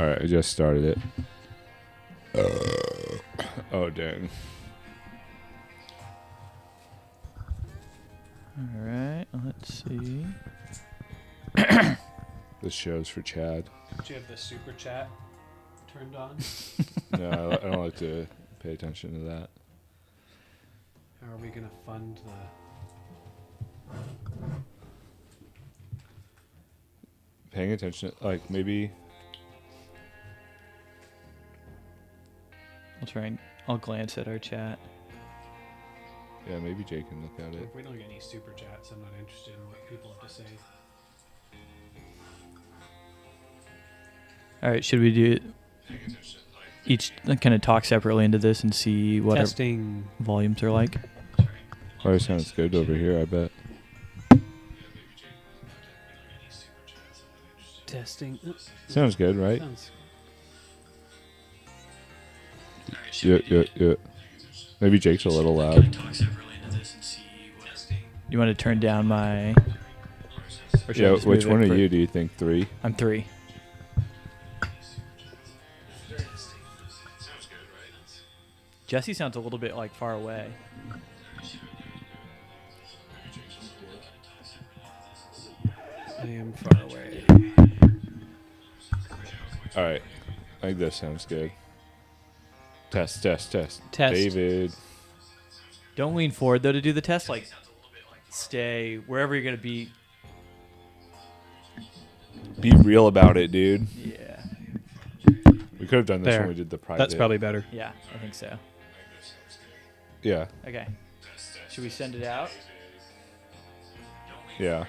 All right, I just started it. Oh, dang. All right, let's see. This show's for Chad. Do you have the super chat turned on? No, I don't like to pay attention to that. How are we going to fund the... Paying attention, like maybe. I'll glance at our chat. Yeah, maybe Jake can look at it. If we don't get any super chats, I'm not interested in what people have to say. All right, should we do each kind of talk separately into this and see what Testing. our volumes are like? Oh, it sounds good over here, I bet. Testing. Sounds good, right? Sounds... Yeah. Maybe Jake's a little loud. You want to turn down my... or should I Yeah, just which move one it are for- you, do you think? 3? I'm 3. Jesse sounds a little bit like far away. I am far away. All right. I think this sounds good. Test. Test. David. Don't lean forward though to do the test. Like, stay wherever you're gonna be. Be real about it, dude. Yeah, We could have done this There. when we did the private. That's probably better. yeah, I think so. Yeah. Okay, should we send it out? Yeah.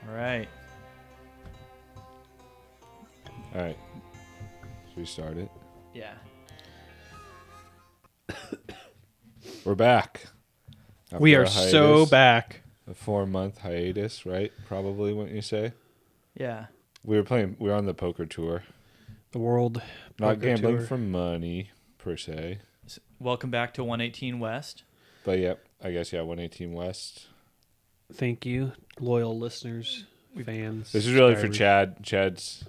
All right. All right. Should we start it? Yeah. We're back. We After are a so hiatus, back. A 4-month hiatus, right? Probably, wouldn't you say? Yeah. We were on the poker tour. The world. Not Poker gambling tour. for money, per se. Welcome back to 118 West. But yep, I guess, 118 West. Thank you, loyal listeners, fans. This is really for subscribers. Chad. Chad's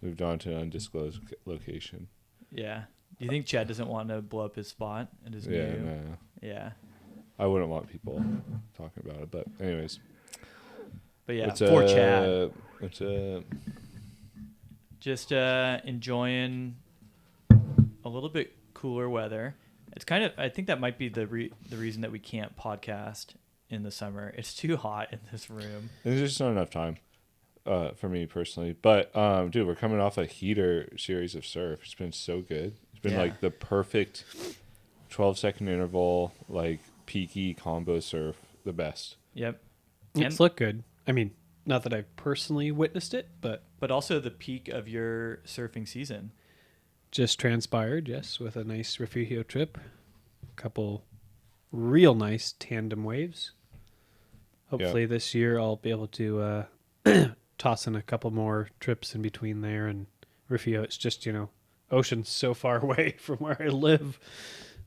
moved on to an undisclosed location. Yeah. Do you think Chad doesn't want to blow up his spot at his Yeah, new? no. Yeah. I wouldn't want people talking about it. But anyways. But yeah, It's for Chad, It's just enjoying a little bit cooler weather. It's kind of, I think that might be the reason that we can't podcast in the summer. It's too hot in this room. There's just not enough time for me personally. But, dude, we're coming off a heater series of surf. It's been so good. It's been Yeah. like the perfect 12-second interval, like peaky combo surf, the best. Yep. It's looked good. I mean, not that I've personally witnessed it, but But also the peak of your surfing season. just transpired, yes, with a nice Refugio trip. A couple real nice tandem waves. Hopefully this year I'll be able to toss in a couple more trips in between there and Refugio. It's just, ocean's so far away from where I live.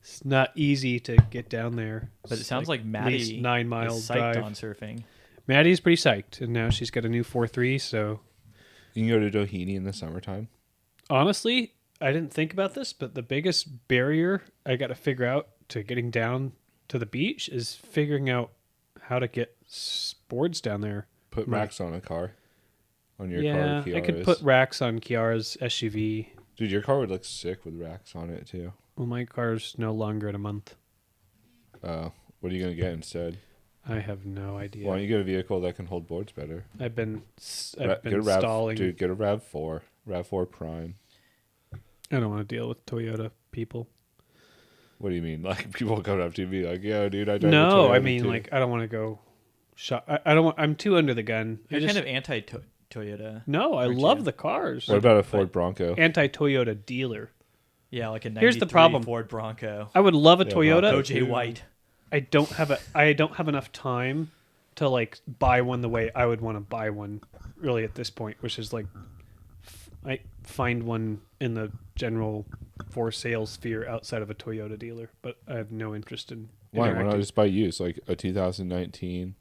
It's not easy to get down there. But it It's sounds like at Maddie least 9 mile is psyched drive. on surfing. Maddie's pretty psyched, and now she's got a new 4.3, so You can go to Doheny in the summertime. honestly, I didn't think about this, but the biggest barrier I got to figure out to getting down to the beach is figuring out how to get boards down there. Put Right. racks on a car. On your Yeah, car, I could Kiara's. put racks on Kiara's SUV. Dude, your car would look sick with racks on it, too. Well, my car's no longer in a month. What are you going to get instead? I have no idea. Why don't you get a vehicle that can hold boards better? I've been Get a stalling. Dude, get a RAV4. RAV4 Prime. I don't want to deal with Toyota people. What do you mean? Like, people come up to me like, yo, dude, I drive a No, I Toyota mean, too." like, I don't want to go shop. I don't want, I'm too under the gun. You're I just, kind of anti Toyota. No, I Or love two. the cars. What about a But- Ford Bronco? Anti-Toyota dealer. Yeah, like a 93 Here's the problem. Ford Bronco. I would love a Yeah, Toyota. Bronco. OJ White. I don't have enough time to like buy one the way I would want to buy one really at this point, which is like I find one in the general for sale sphere outside of a Toyota dealer, but I have no interest in Why not interacting. just buy used, like a 2019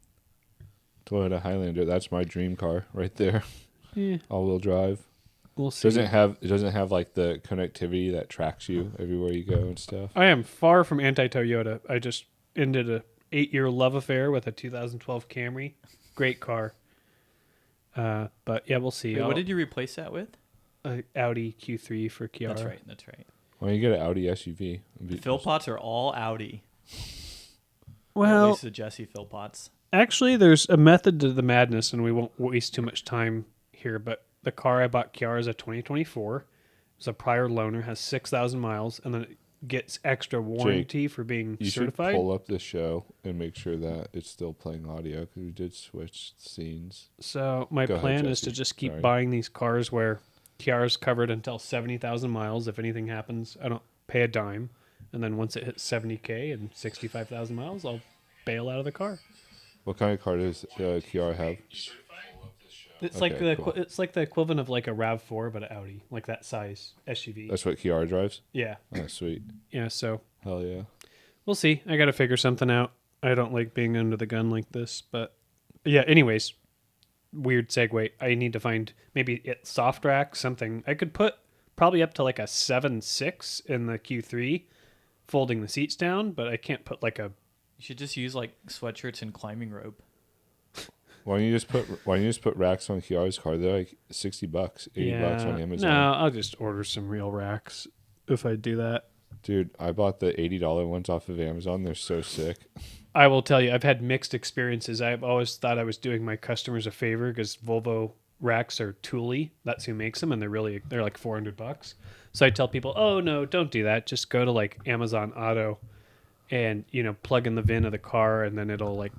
Toyota Highlander? That's my dream car right there. Eh, All-wheel drive. we'll see. It doesn't have like the connectivity that tracks you everywhere you go and stuff. I am far from anti-Toyota. I just ended a 8-year love affair with a 2012 Camry. Great car. But yeah, we'll see. Wait, what did you replace that with? Audi Q3 for Kiara. That's right. That's right. Why don't you get an Audi SUV? The Philpotts are all Audi. Or at Well, least the Jesse Philpotts. actually, there's a method to the madness, and we won't waste too much time here. But the car I bought Kiara is a 2024. It's a prior loaner, has 6,000 miles, and then it gets extra warranty for being You certified. should pull up the show and make sure that it's still playing audio because we did switch scenes. So my Go ahead, plan is to Jesse. just keep Sorry. buying these cars where Kiara's covered until 70,000 miles. If anything happens, I don't pay a dime. And then once it hits 70K and 65,000 miles, I'll bail out of the car. What kind of car does Kiara have? It's Okay, like the cool. it's like the equivalent of like a RAV4 but an Audi, like that size SUV. That's what Kiara drives? Yeah. Oh, sweet. Yeah, so Hell yeah. we'll see. I got to figure something out. I don't like being under the gun like this, but yeah, anyways, weird segue. I need to find maybe it soft rack something. I could put probably up to like a 7.6 in the Q3 folding the seats down, but I can't put like a You should just use like sweatshirts and climbing rope. Why don't you just put racks on Kiara's car? They're like $60, $80 on Amazon. No, I'll just order some real racks if I do that. Dude, I bought the $80 ones off of Amazon. They're so sick. I will tell you, I've had mixed experiences. I've always thought I was doing my customers a favor because Volvo racks are Thule. That's who makes them, and they're like $400. So I tell people, oh no, don't do that. Just go to like Amazon Auto, and plug in the VIN of the car, and then it'll like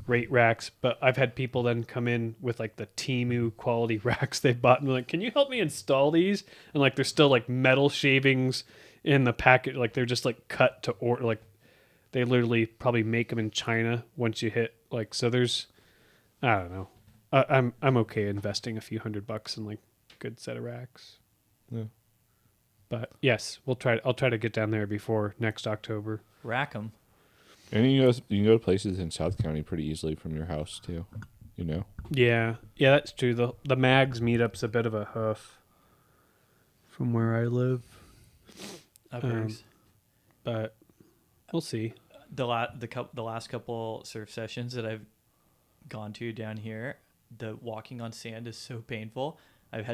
rate racks. But I've had people then come in with like the Temu quality racks they bought, and be like, can you help me install these? And like there's still like metal shavings in the packet, like they're just like cut to order, like they literally probably make them in China once you hit like, so there's, I don't know. I'm okay investing a few $100 in like a good set of racks. Yeah. But yes, I'll try to get down there before next October. Rack 'em. And you can go to places in South County pretty easily from your house too. Yeah, that's true. The Mags meetup's a bit of a huff from where I live, Uppers. but we'll see. The last couple surf sessions that I've gone to down here, the walking on sand is so painful. I've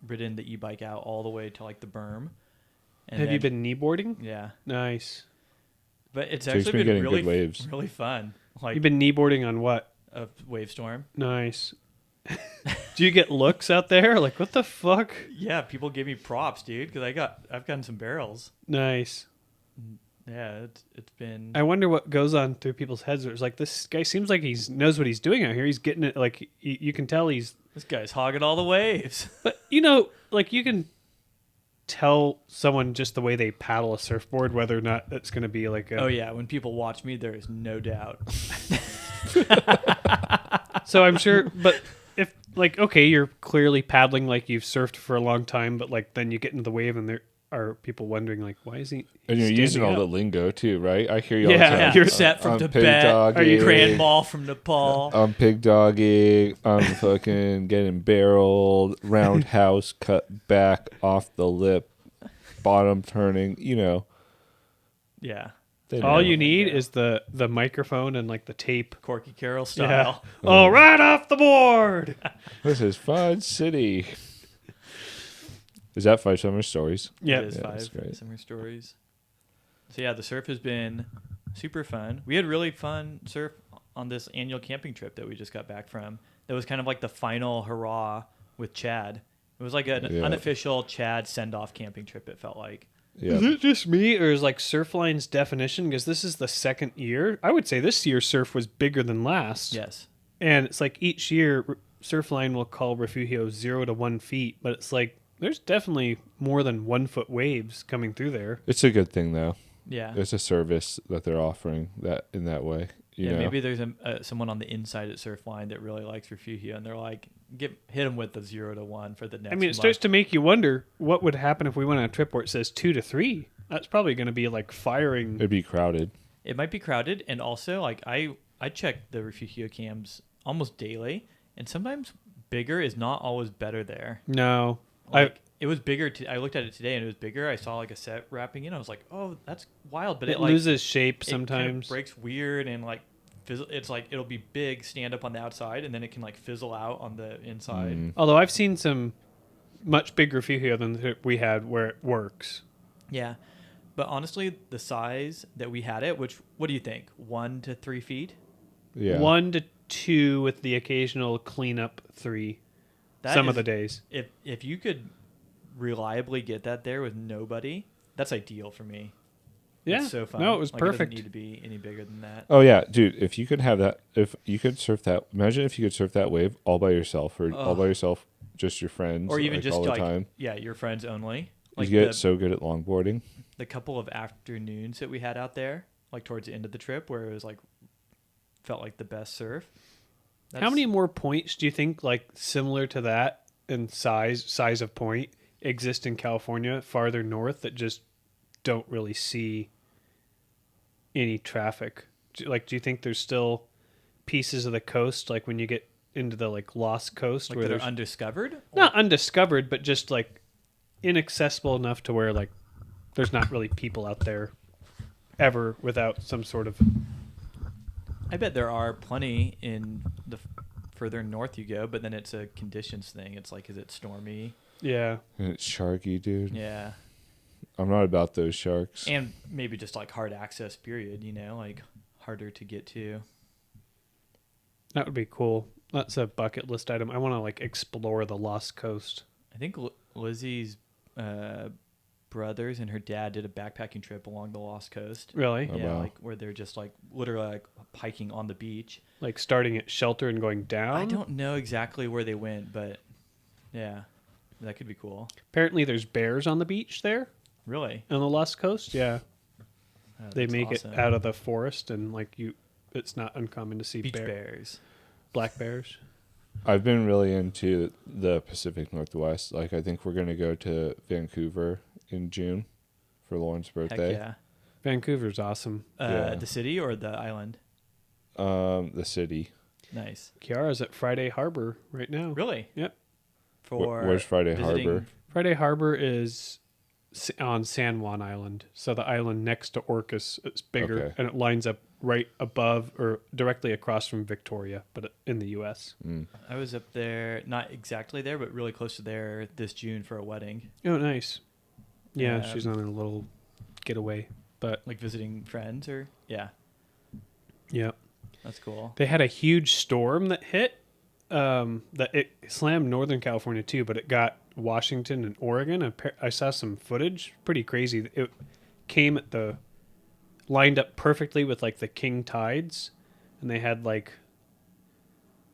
ridden the e-bike out all the way to like the berm. And Have you then- been kneeboarding? Yeah, Nice. but it's So you've actually been been getting really good waves. really fun. Like You've been kneeboarding on what? a wave storm. Nice. Do you get looks out there? Like, what the fuck? Yeah, people give me props, dude, because I've gotten some barrels. Nice. Yeah, it's been. I wonder what goes on through people's heads. It's like, this guy seems like he knows what he's doing out here. He's getting it. Like, you can tell he's. This guy's hogging all the waves. But, like, you can tell someone just the way they paddle a surfboard whether or not it's going to be like a. Oh yeah, when people watch me, there is no doubt. So I'm sure. But if, like, okay, you're clearly paddling like you've surfed for a long time, but, like, then you get into the wave and there are people wondering, like, why is he. And you're standing using all up? the lingo too, right? I hear you all Yeah, the time. Yeah, you're set from I'm Tibet. pig dog Are you eating. grand ball from Nepal? I'm pig dogging. I'm fucking getting barreled. Roundhouse cut back off the lip. Bottom turning. Yeah, They All know. you need is the microphone and, like, the tape. Corky Carroll Yeah. style. Oh, right off the board. This is Fun City. Is that 5 Summer Stories? Yeah. It is Yeah, that's 5 great. summer stories. So yeah, the surf has been super fun. We had really fun surf on this annual camping trip that we just got back from. That was kind of like the final hurrah with Chad. It was like an Yeah. unofficial Chad send-off camping trip, it felt like. Yeah. Is it just me, or is like Surfline's definition? Because this is the second year. I would say this year's surf was bigger than last. Yes. And it's like each year, Surfline will call Refugio 0 to 1 feet, but it's like there's definitely more than 1 foot waves coming through there. It's a good thing though. Yeah. It's a service that they're offering that in that way. You Yeah, know? maybe there's someone on the inside at Surfline that really likes Refugio, and they're like, hit them with the 0 to 1 for the next. I mean, it month. starts to make you wonder what would happen if we went on a trip where it says 2 to 3. That's probably going to be like firing. It'd be crowded. It might be crowded, and also like I check the Refugio cams almost daily, and sometimes bigger is not always better there. No, Like it was bigger. I looked at it today, and it was bigger. I saw like a set wrapping in. I was like, oh, that's wild, but it like, loses shape it kind of sometimes. breaks weird, and like it's like it'll be big, stand up on the outside, and then it can like fizzle out on the inside. Mm. Although I've seen some much bigger Refugio than we had where it works. Yeah. But honestly, the size that we had it, which, what do you think? 1 to 3 feet? Yeah. 1 to 2 with the occasional cleanup 3 That some is- of the days. If you could reliably get that there with nobody, that's ideal for me. Yeah. It's so fun. No, it was Like, It perfect. doesn't need to be any bigger than that. Oh yeah, dude. If you could have that, if you could surf that, imagine if you could surf that wave all by yourself, or all Ugh. by yourself, just your friends, Or even like, just all the like, time. yeah, your friends only. You Like get so good at longboarding. the couple of afternoons that we had out there, like towards the end of the trip, where it was like, felt like the best surf. How many more points do you think, like similar to that in size of point, exist in California farther north that just don't really see any traffic? Do you think there's still pieces of the coast, like when you get into the like Lost Coast, like where that are there's undiscovered? not undiscovered, but just like inaccessible enough to where like there's not really people out there ever without some sort of. I bet there are plenty in the further north you go, but then it's a conditions thing. It's like, is it stormy? Yeah. And it's sharky, dude. Yeah. I'm not about those sharks. And maybe just like hard access period, like harder to get to. That would be cool. That's a bucket list item. I want to like explore the Lost Coast. I think Lizzie's brothers and her dad did a backpacking trip along the Lost Coast. Really? Oh, Yeah, wow. like where they're just like literally like hiking on the beach. Like starting at shelter and going down? I don't know exactly where they went, but yeah, that could be cool. Apparently there's bears on the beach there Really? on the Lost Coast. Yeah. Oh, They that's make awesome. it out of the forest and like it's not uncommon to see beach bears. black bears. I've been really into the Pacific Northwest. Like, I think we're gonna go to Vancouver in June for Lauren's Heck birthday. yeah. Vancouver's awesome. Yeah. The city or the island? The city. Nice. Kiara's at Friday Harbor right now. Really? Yep. For Where's Friday visiting- Harbor? Friday Harbor is on San Juan Island. So the island next to Orcas, it's bigger Okay. and it lines up right above or directly across from Victoria, but in the U.S. Mm. I was up there, not exactly there, but really close to there this June for a wedding, Oh, nice. Yeah, Yeah. she's on a little getaway, but like visiting friends or yeah, yeah. that's cool. They had a huge storm that hit. That it slammed Northern California too, but it got Washington and Oregon. I saw some footage, pretty crazy. It came at lined up perfectly with like the king tides, and they had like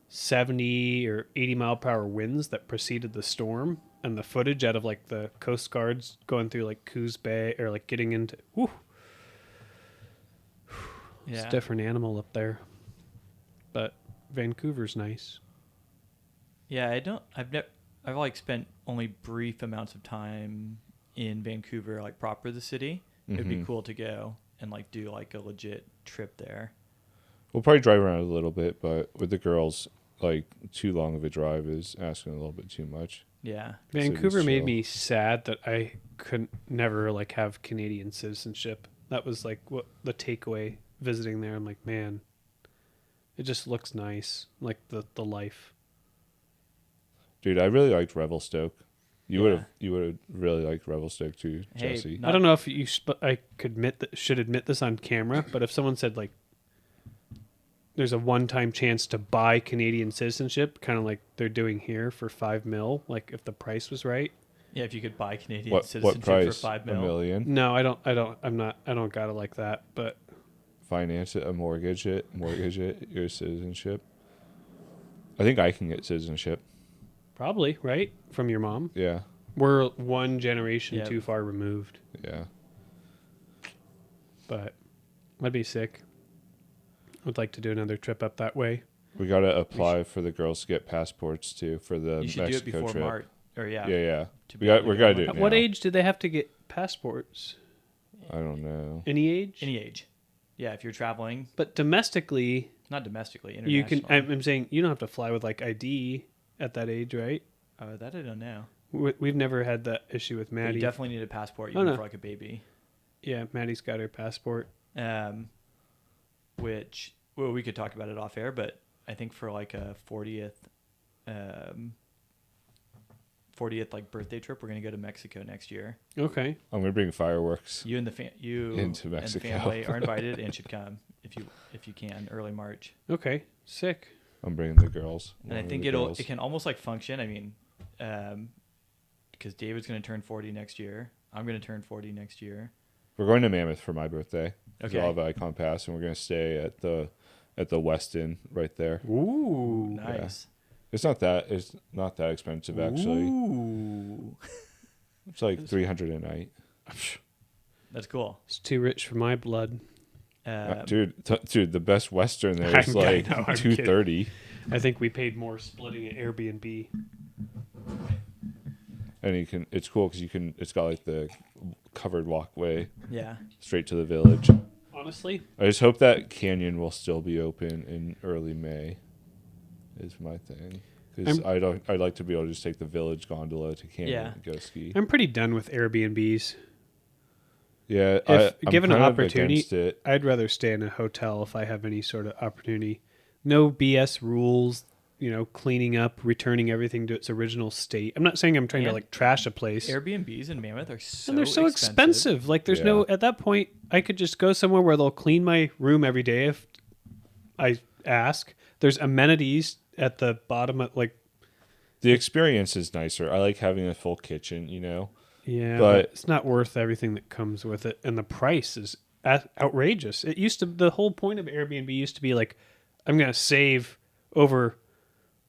70 or 80 mile per hour winds that preceded the storm. And the footage out of like the Coast Guards going through like Coos Bay or like getting into, whew, it's Yeah. a different animal up there. But Vancouver's nice. Yeah, I've like spent only brief amounts of time in Vancouver, like proper the city. It'd be Mhm. cool to go and like do like a legit trip there. We'll probably drive around a little bit, but with the girls, like, too long of a drive is asking a little bit too much. Yeah. Vancouver City's made chill. me sad that I couldn't never like have Canadian citizenship. That was like what the takeaway visiting there. I'm like, man, it just looks nice, like the life. Dude, I really liked Revelstoke. You Yeah. would have really liked Revelstoke too, Hey, Jesse. not- I don't know if I could should admit this on camera, but if someone said like, there's a one-time chance to buy Canadian citizenship, kind of like they're doing here for $5 million, like if the price was right. Yeah, if you could buy Canadian What citizenship price? for $5 $1 million. million? No, I don't got it like that, but Finance it, mortgage it, your citizenship. I think I can get citizenship. Probably, right? From your mom. Yeah. We're one generation Yep. too far removed, Yeah. but that'd be sick. I'd like to do another trip up that way. We got to apply for the girls to get passports too for the You should Mexico do it before trip. March. Or yeah. Yeah. to We be able got to we get got to on do it. it At what now. age did they have to get passports? I don't know. Any age? Any age. Yeah, if you're traveling, But domestically, not domestically, you internationally. can. I'm saying you don't have to fly with like ID at that age, right? That I don't know. We've never had that issue with But Maddie. you definitely need a passport Oh, even no. for like a baby. Yeah, Maddie's got her passport. Which well, we could talk about it off air, but I think for like a 40th like birthday trip, we're gonna go to Mexico next year. Okay. I'm gonna bring fireworks. You and the you Into and the Mexico. family are invited and should come if you can early March. Okay. Sick. I'm bringing the girls. And I One of think the it girls. can almost like function. I mean, because David's gonna turn 40 next year. I'm gonna turn 40 next year. We're going to Mammoth for my birthday. Okay. I'll have Icon Pass, and we're gonna stay at the Westin right there. Ooh. Nice. It's not that expensive actually. Ooh. It's like $300 a night. That's cool. It's too rich for my blood. Dude, the best Western there is I like know, I'm kidding. $230, I think we paid more splitting at Airbnb. and it's cool because it's got like the covered walkway Yeah. straight to the village. Honestly, I just hope that canyon will still be open in early May. Is my thing, because I'd like to be able to just take the village gondola to canyon Yeah. and go ski. I'm pretty done with Airbnbs. Yeah, If I'm given an kind of opportunity, against it. I'd rather stay in a hotel if I have any sort of opportunity. No BS rules, cleaning up, returning everything to its original state. I'm not saying I'm trying to And like trash a place. Airbnbs in Mammoth are so And they're so expensive. Like there's Yeah. at that point, I could just go somewhere where they'll clean my room every day if I ask. There's amenities at the bottom of The experience is nicer. I like having a full kitchen, yeah, But- but it's not worth everything that comes with it. And the price is outrageous. The whole point of Airbnb used to be like, I'm going to save over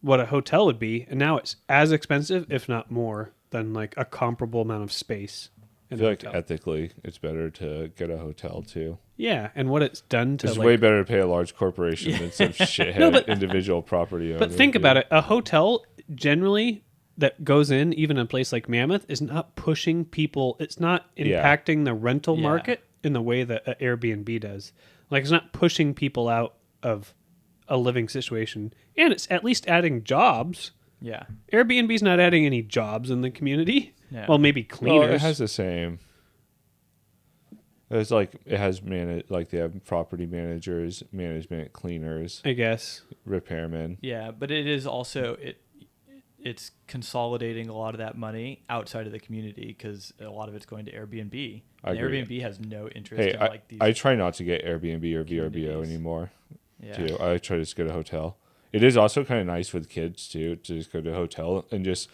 what a hotel would be. And now it's as expensive, if not more, than like a comparable amount of space. I in feel a like hotel. ethically, it's better to get a hotel too. Yeah, and what it's done to It's like, way better to pay a large corporation than some shithead No, but- individual property owner. But think about it. A hotel generally that goes in, even a place like Mammoth, is not pushing people. It's not Yeah. impacting the rental Yeah. market in the way that a Airbnb does. Like it's not pushing people out of a living situation. And it's at least adding jobs. Yeah. Airbnb's not adding any jobs in the community. No. Well, maybe cleaners. Well, it has the same. It's like it has like they have property managers, management, cleaners, I guess. repairmen. Yeah, but it is also it's consolidating a lot of that money outside of the community because a lot of it's going to Airbnb. I And agree. Airbnb has no interest Hey, in like these. I try not to get Airbnb or VRBO communities. anymore. yeah. Too. I try to just go to a hotel. It is also kind of nice with kids too to just go to a hotel and just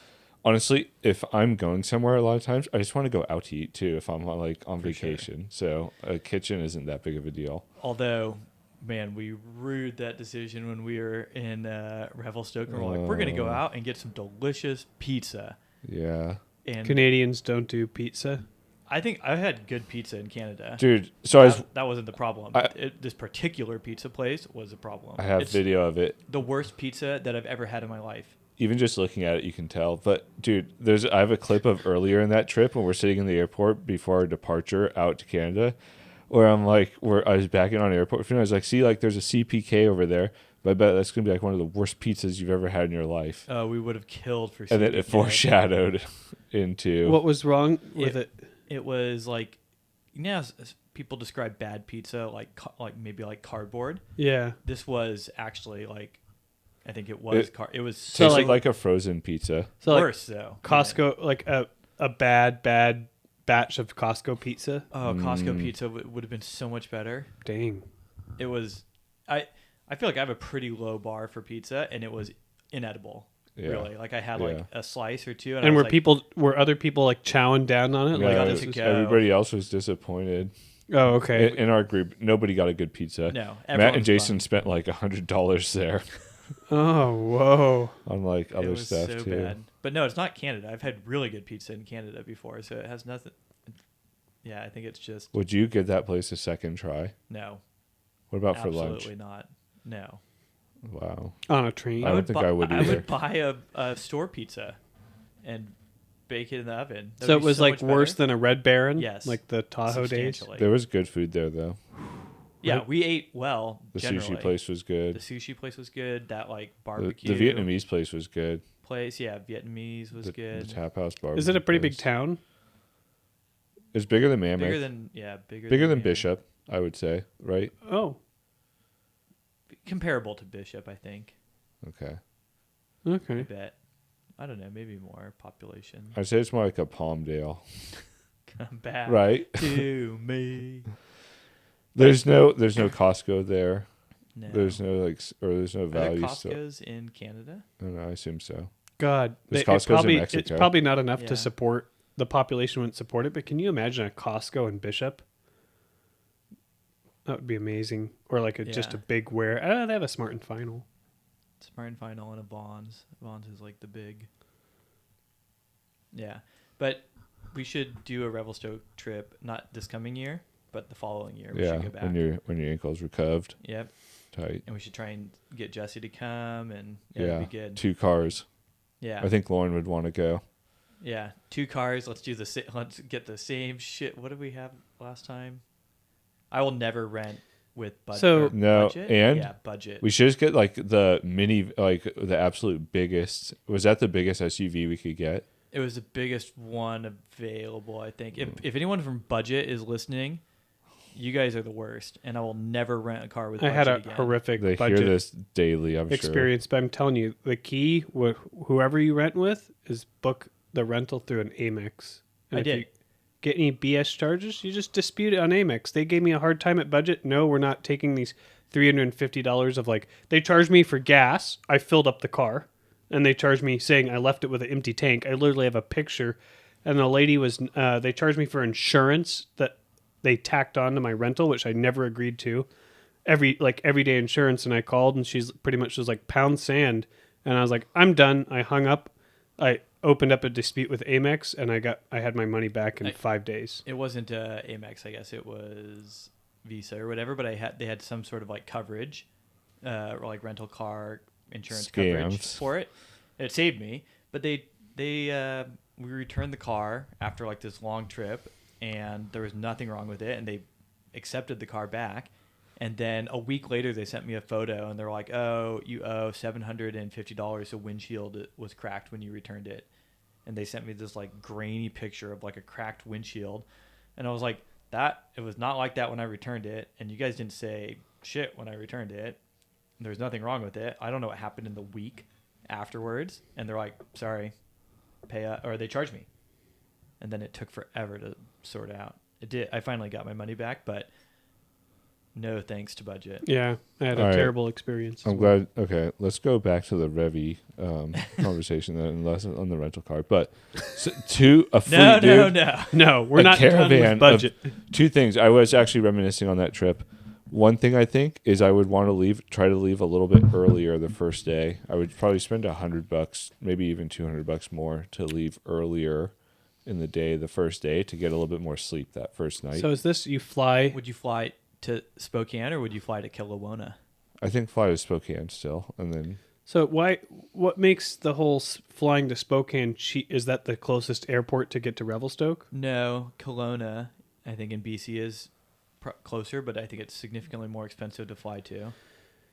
honestly, if I'm going somewhere a lot of times, I just want to go out to eat too. If I'm like on For sure. vacation, so a kitchen isn't that big of a deal. Although, man, we rued that decision when we were in Revelstoke, and we're like, we're gonna go out and get some delicious pizza. Yeah, And Canadians don't do pizza. I think I had good pizza in Canada. dude. So That wasn't the problem. This particular pizza place was a problem. I have It's video of it. the worst pizza that I've ever had in my life. Even just looking at it, you can tell. But dude, I have a clip of earlier in that trip when we're sitting in the airport before our departure out to Canada, where I'm like, I was backing on airport food. And I was like, see, like there's a CPK over there, but I bet that's gonna be like one of the worst pizzas you've ever had in your life. We would have killed for. And then it CPK. foreshadowed into What was wrong with it? It was like, people describe bad pizza like maybe like cardboard. Yeah. This was actually like, I think it was. It was tasted like- like a frozen pizza. So like worse though. Costco, like a bad batch of Costco pizza. Oh, Costco pizza would have been so much better. Dang. It was. I feel like I have a pretty low bar for pizza, and it was inedible. Yeah. Really, like I had Yeah. like a slice or two, And I were was like, were other people like chowing down on it? Yeah, Like, got this it was- to go. everybody else was disappointed. oh, okay. In our group, nobody got a good pizza. No, Matt everyone and was Jason bummed. spent like $100 there. Oh, whoa. unlike It other was stuff so too. bad. But no, it's not Canada. I've had really good pizza in Canada before, so it has nothing. Yeah, I think it's just Would you give that place a second try? no. What about for Absolutely lunch? not. No. Wow. On a train. I don't think I would I either. would buy a store pizza and bake it in the oven. That So would it be was like much worse better. than a Red Baron? Yes. Like the Tahoe days? Substantially. There was good food there though. Yeah, Right. we ate well. The generally. sushi place was The good. sushi place was good. That like The barbecue Vietnamese place was good. place, yeah, Vietnamese was The good. tap house barbecue. Is it a pretty big place. town? It's bigger than Mammoth. Bigger than than Mammoth. Bishop, I would say. Right? Oh, Comparable to Bishop, I think. Okay. I okay. bet. I don't know, maybe more population. I'd say it's more like a Palmdale. Come back Right? to me. There's no Costco there. No. There's no there's no Are there value store. Costco's in Canada? I don't know, I assume so. God, There's it Costco's in probably, Mexico. it's probably not enough Yeah. to support the population. Wouldn't support it, but can you imagine a Costco in Bishop? That would be amazing. Or like just a Yeah. big where. They have a Smart and Final. Smart and Final and a Vons. Vons is like the big. Yeah, but we should do a Revelstoke trip, not this coming year, but the following year. We Yeah, should go back. when your ankle's recoved, Yep, tight. and we should try and get Jesse to come, and yeah, Yeah, it'd be good. 2 cars. Yeah, I think Lauren would want to go. yeah, 2 cars. Let's do let's get the same shit. What did we have last time? I will never rent with budget. So- No, budget? and yeah, budget. we should just get like the mini, like the absolute biggest. Was that the biggest SUV we could get? It was the biggest one available, I think. If anyone from Budget is listening, you guys are the worst, and I will never rent a car with I Budget had a again. horrific They budget hear this daily, I'm experience, but I'm telling you, the key with whoever you rent with is book the rental through an Amex. And I if did. you get any BS charges, you just dispute it on Amex. They gave me a hard time at Budget. No, we're not taking these $350 of like, they charged me for gas. I filled up the car. And they charged me saying I left it with an empty tank. I literally have a picture. And the lady was, they charged me for insurance that they tacked on to my rental, which I never agreed to. Everyday insurance. And I called and she's pretty much was like pound sand. And I was like, I'm done. I hung up. I opened up a dispute with Amex and I had my money back in 5 days. It wasn't Amex, I guess it was Visa or whatever, but they had some sort of like coverage, or like rental car insurance coverage Scams. for it. It saved me, but we returned the car after like this long trip, and there was nothing wrong with it, and they accepted the car back. And then a week later, they sent me a photo, and they're like, "Oh, you owe $750. The windshield was cracked when you returned it." And they sent me this like grainy picture of like a cracked windshield, and I was like, "That it was not like that when I returned it, and you guys didn't say shit when I returned it. There's nothing wrong with it. I don't know what happened in the week afterwards." And they're like, "Sorry, pay up," or they charged me, and then it took forever to sort out. It did. I finally got my money back, but no thanks to Budget. Yeah, I had a All right. terrible experience. I'm glad. Okay, let's go back to the Revy conversation then, unless on the rental car. But to a fleet, No, dude, no. No, we're a not done caravan with Budget. of 2 things. I was actually reminiscing on that trip. One thing I think is I would want to try to leave a little bit earlier the first day. I would probably spend $100, maybe even $200 more to leave earlier in the day, the first day, to get a little bit more sleep that first night. So is this you fly? Would you fly to Spokane or would you fly to Kelowna? I think fly to Spokane still, and then So what makes the whole flying to Spokane cheap? Is that the closest airport to get to Revelstoke? No, Kelowna, I think in BC is closer, but I think it's significantly more expensive to fly to. And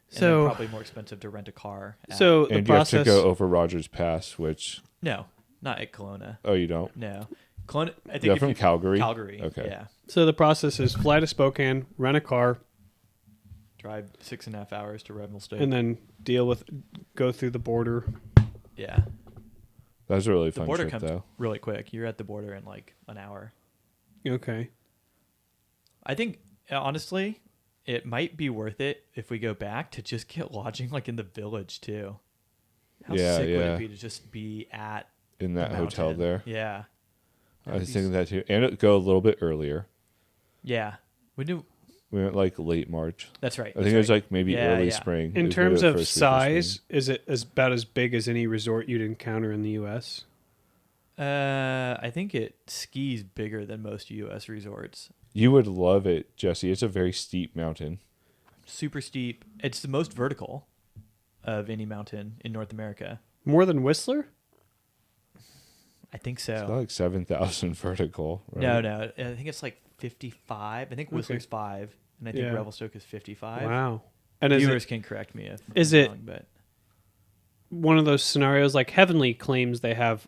So- then probably more expensive to rent a car. At. So the and you have process. to go over Rogers Pass, which No, not at Kelowna. you don't. No. Kelowna, I think You're if from you- Calgary. Calgary. Okay. Yeah. So the process is fly to Spokane, rent a car, Drive 6.5 hours to Revelstoke. and then go through the border. yeah. That was a really The fun border trip, comes though. really quick. You're at the border in like an hour. Okay. I think honestly, it might be worth it if we go back to just get lodging like in the village too. How Yeah, sick would yeah. it be to just be at In that the hotel mountain? there. Yeah. I was thinking that too. And it go a little bit earlier. Yeah. We do. We went like late March. That's right. I think it was like maybe early spring. It In was maybe terms the of first week size, spring. is it about as big as any resort you'd encounter in the U.S.? I think it skis bigger than most U.S. resorts. You would love it, Jesse. It's a very steep mountain. Super steep. It's the most vertical of any mountain in North America. More than Whistler? I think It's got so. like 7,000 vertical. Right? No. I think it's like 55. I think Whistler's 5, and I think Yeah. Revelstoke is 55. Wow. And is Viewers it can correct me if is I'm it- wrong, but one of those scenarios like Heavenly claims they have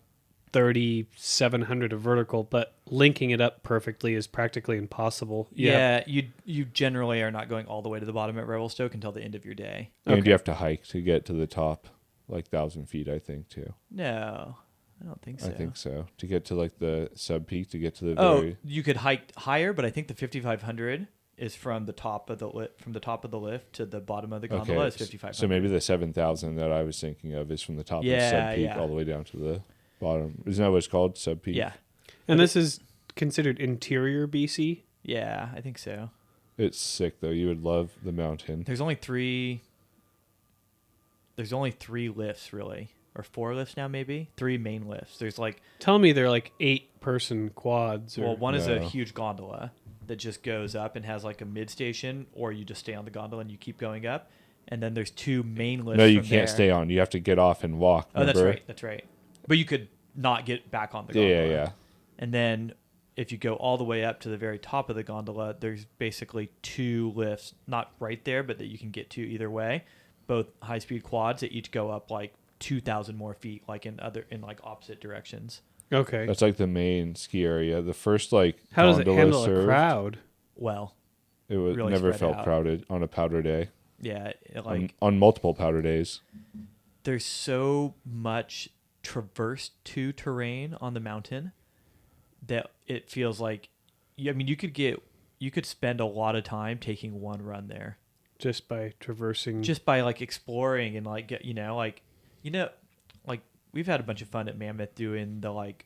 3,700 of vertical, but linking it up perfectly is practically impossible. yeah, you generally are not going all the way to the bottom at Revelstoke until the end of your day. And Okay. you have to hike to get to the top, like 1,000 feet, I think, too. No, I don't think so. I think so. To get to like the sub peak, to get to the Oh, very. you could hike higher, but I think the 5,500 is from the top of the lift to the bottom of the gondola is 5,500. So maybe the 7,000 that I was thinking of is from the top of Yeah, sub peak yeah. all the way down to the bottom. Isn't that what it's called? Sub peak? Yeah, And this is considered interior BC? yeah, I think so. It's sick, though. You would love the mountain. There's only three lifts really, or 4 lifts now maybe. 3 main lifts. There's like Tell me they're like 8-person quads. Or, well, one is a No. huge gondola that just goes up and has like a mid station, or you just stay on the gondola and you keep going up. And then there's 2 main lifts. No, you from can't there. stay on. You have to get off and walk. Oh, that's remember? right. But you could not get back on the Yeah, gondola. yeah. And then if you go all the way up to the very top of the gondola, there's basically 2 lifts, not right there, but that you can get to either way. Both high-speed quads that each go up like 2,000 more feet, like in like opposite directions. okay. That's like the main ski area. The first like How does it gondola handle served, a crowd? Well, It was really never spread felt out. crowded on a powder day. yeah, On multiple powder days. there's so much traverse to terrain on the mountain that it feels like you could spend a lot of time taking one run there Just by traversing. just by like exploring and like like we've had a bunch of fun at Mammoth doing the like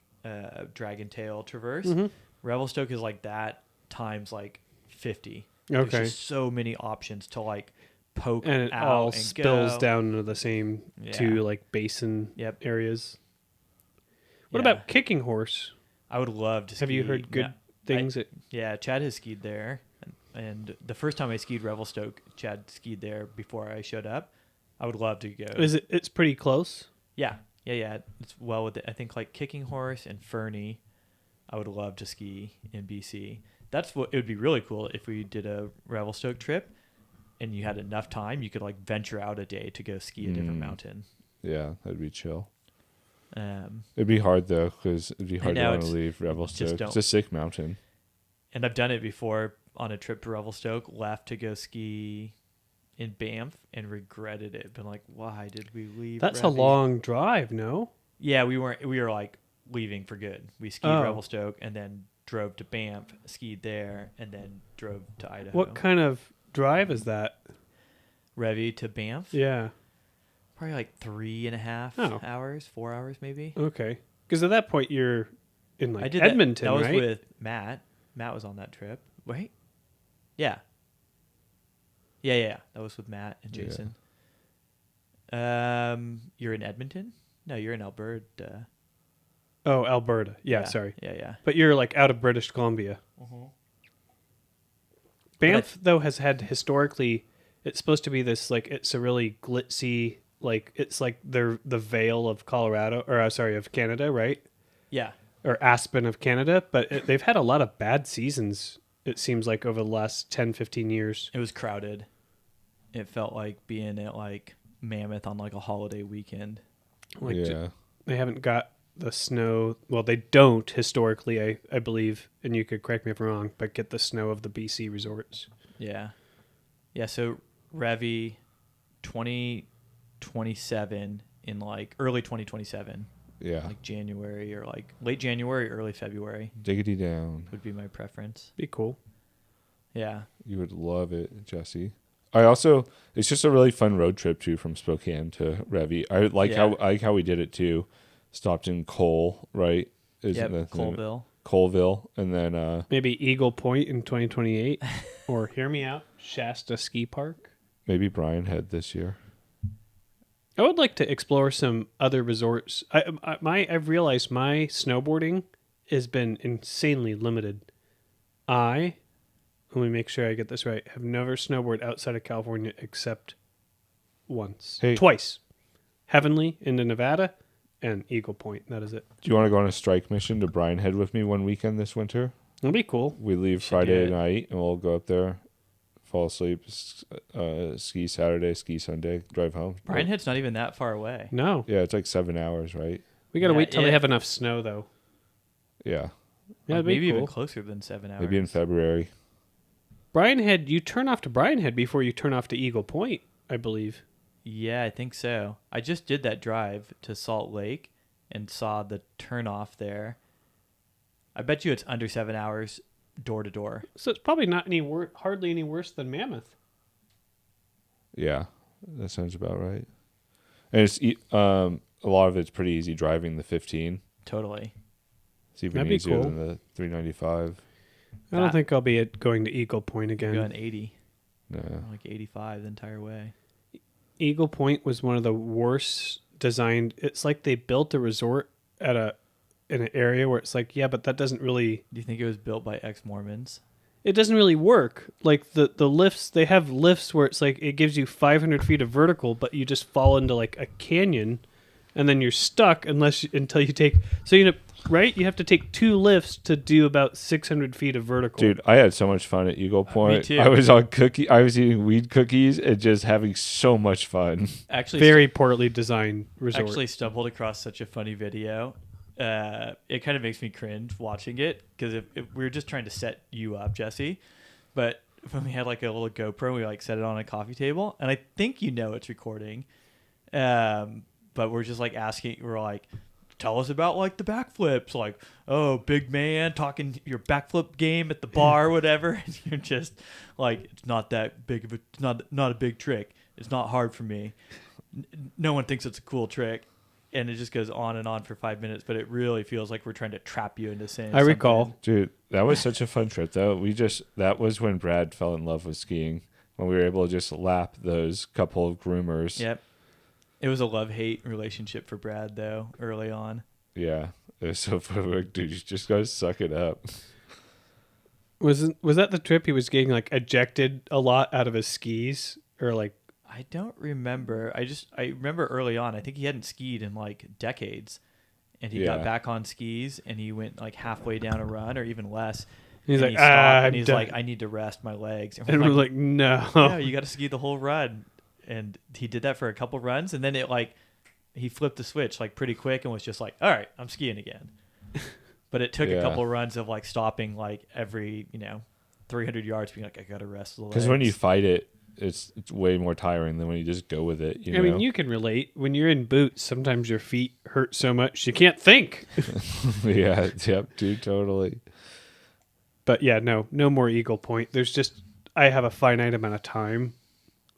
Dragon Tail traverse. Mhm. Revelstoke is like that times like 50. Okay. There's just so many options to like poke and it out all and spills go. down into the same Yeah. 2 like basin Yep. areas. What Yeah. about Kicking Horse? I would love to ski. Have you heard good things? Yeah, Chad has skied there, and the first time I skied Revelstoke, Chad skied there before I showed up. I would love to go. It's pretty close. Yeah. It's well with it. I think like Kicking Horse and Fernie, I would love to ski in BC. That's what it would be really cool if we did a Revelstoke trip, and you had enough time, you could like venture out a day to go ski a different mountain. Yeah, that'd be chill. Um, It'd be hard though, because it'd be hard to know, want to it's- leave Revelstoke. don't- It's a sick mountain. and I've done it before on a trip to Revelstoke, left to go ski in Banff and regretted it. Been like, why did we leave? That's a Revy? long drive, no? Yeah, we were like leaving for good. We skied Oh. Revelstoke and then drove to Banff, skied there, and then drove to Idaho. What kind of drive is that? Revy to Banff? Yeah. Probably like 3.5 Oh. hours, 4 hours maybe. Okay. Because at that point you're in like I did Edmonton, that. That was right? with Matt. Matt was on that trip. Wait. Yeah. Yeah. That was with Matt and Yeah. Jason. You're in Edmonton? No, you're in Alberta. Oh, Alberta. Yeah, sorry. Yeah. But you're like out of British Columbia. Banff though has had historically, it's supposed to be this like it's a really glitzy like it's like the Vale of Colorado or sorry of Canada, right? Yeah. Or Aspen of Canada, but they've had a lot of bad seasons. It seems like over the last 10, 15 years. It was crowded. It felt like being at like Mammoth on like a holiday weekend. Like yeah. they haven't got the snow. Well, they don't historically, I believe, and you could correct me if I'm wrong, but get the snow of the BC resorts. Yeah. Yeah, so Revy 2027 in like early 2027, Yeah. like January or like late January, early February Diggity down. would be my preference. Be cool. Yeah. You would love it, Jesse. It's just a really fun road trip too from Spokane to Revy. I like how we did it too. Stopped in Cole, right? Yep, Colville. Colville, and then Maybe Eagle Point in 2028 Or hear me out, Shasta Ski Park. Maybe Brian Head this year. I would like to explore some other resorts. I've realized my snowboarding has been insanely limited. Let me make sure I get this right, have never snowboarded outside of California except once. Hey. Twice. Heavenly into Nevada and Eagle Point. That is it. Do you want to go on a strike mission to Brian Head with me one weekend this winter? It'll be cool. We leave Should Friday do it. night and we'll go up there, fall asleep, ski Saturday, ski Sunday, drive home. Brian Head's not even that far away. No. Yeah, it's like 7 hours, right? We got to Yeah, wait till they yeah. have enough snow, though. Yeah, Yeah, it'd Maybe be even cool. closer than 7 hours. maybe in February. Brian Head, you turn off to Brian Head before you turn off to Eagle Point, I believe. Yeah, I think so. I just did that drive to Salt Lake and saw the turnoff there. I bet you it's under 7 hours door to door. So it's probably not hardly any worse than Mammoth. Yeah, that sounds about right. And a lot of it's pretty easy driving the 15. Totally. It's even That'd be easier cool. than the 395. I don't That- think I'll be going to Eagle Point You're again. going 80, No. like 85 the entire way. Eagle Point was one of the worst designed. It's like they built a resort in an area where it's like, yeah, but that doesn't really. Do you think it was built by ex-Mormons? It doesn't really work. Like the lifts, they have lifts where it's like it gives you 500 feet of vertical, but you just fall into like a canyon, and then you're stuck until you take. So right? You have to take 2 lifts to do about 600 feet of vertical. Dude, I had so much fun at Eagle Point. too. I was eating weed cookies and just having so much fun. Actually, Very poorly designed resort. actually stumbled across such a funny video. It kind of makes me cringe watching it because if we were just trying to set you up, Jesse, but when we had like a little GoPro, we like set it on a coffee table, and I think it's recording, but we're just like we're like, tell us about like the backflips, like, oh, big man talking your backflip game at the bar or whatever, and you're just like, it's not that big of it's not a big trick. It's not hard for me. No one thinks it's a cool trick. And it just goes on and on for 5 minutes, but it really feels like we're trying to trap you into saying I recall. something. Dude, that was such a fun trip though. That was when Brad fell in love with skiing. When we were able to just lap those couple of groomers. Yep. It was a love-hate relationship for Brad, though, early on. Yeah. It was so fun. Like, dude, you just gotta suck it up. Was that the trip he was getting like ejected a lot out of his skis or like? I don't remember. I remember early on, I think he hadn't skied in like decades. And he got Yeah. back on skis and he went like halfway down a run or even less. He's and like, he stopped, I'm and he's done." like, I need to rest my legs. And we're like, no. yeah, you got to ski the whole run. And he did that for a couple runs. And then he flipped the switch like pretty quick and was just like, all right, I'm skiing again. But it took a Yeah. couple runs of like stopping like every, 300 yards being like, I got to rest the legs. Because when you fight it, it's way more tiring than when you just go with it. You know? I mean, you can relate. When you're in boots, sometimes your feet hurt so much you can't think. yeah, yep, dude, totally. But yeah, no more Eagle Point. I have a finite amount of time.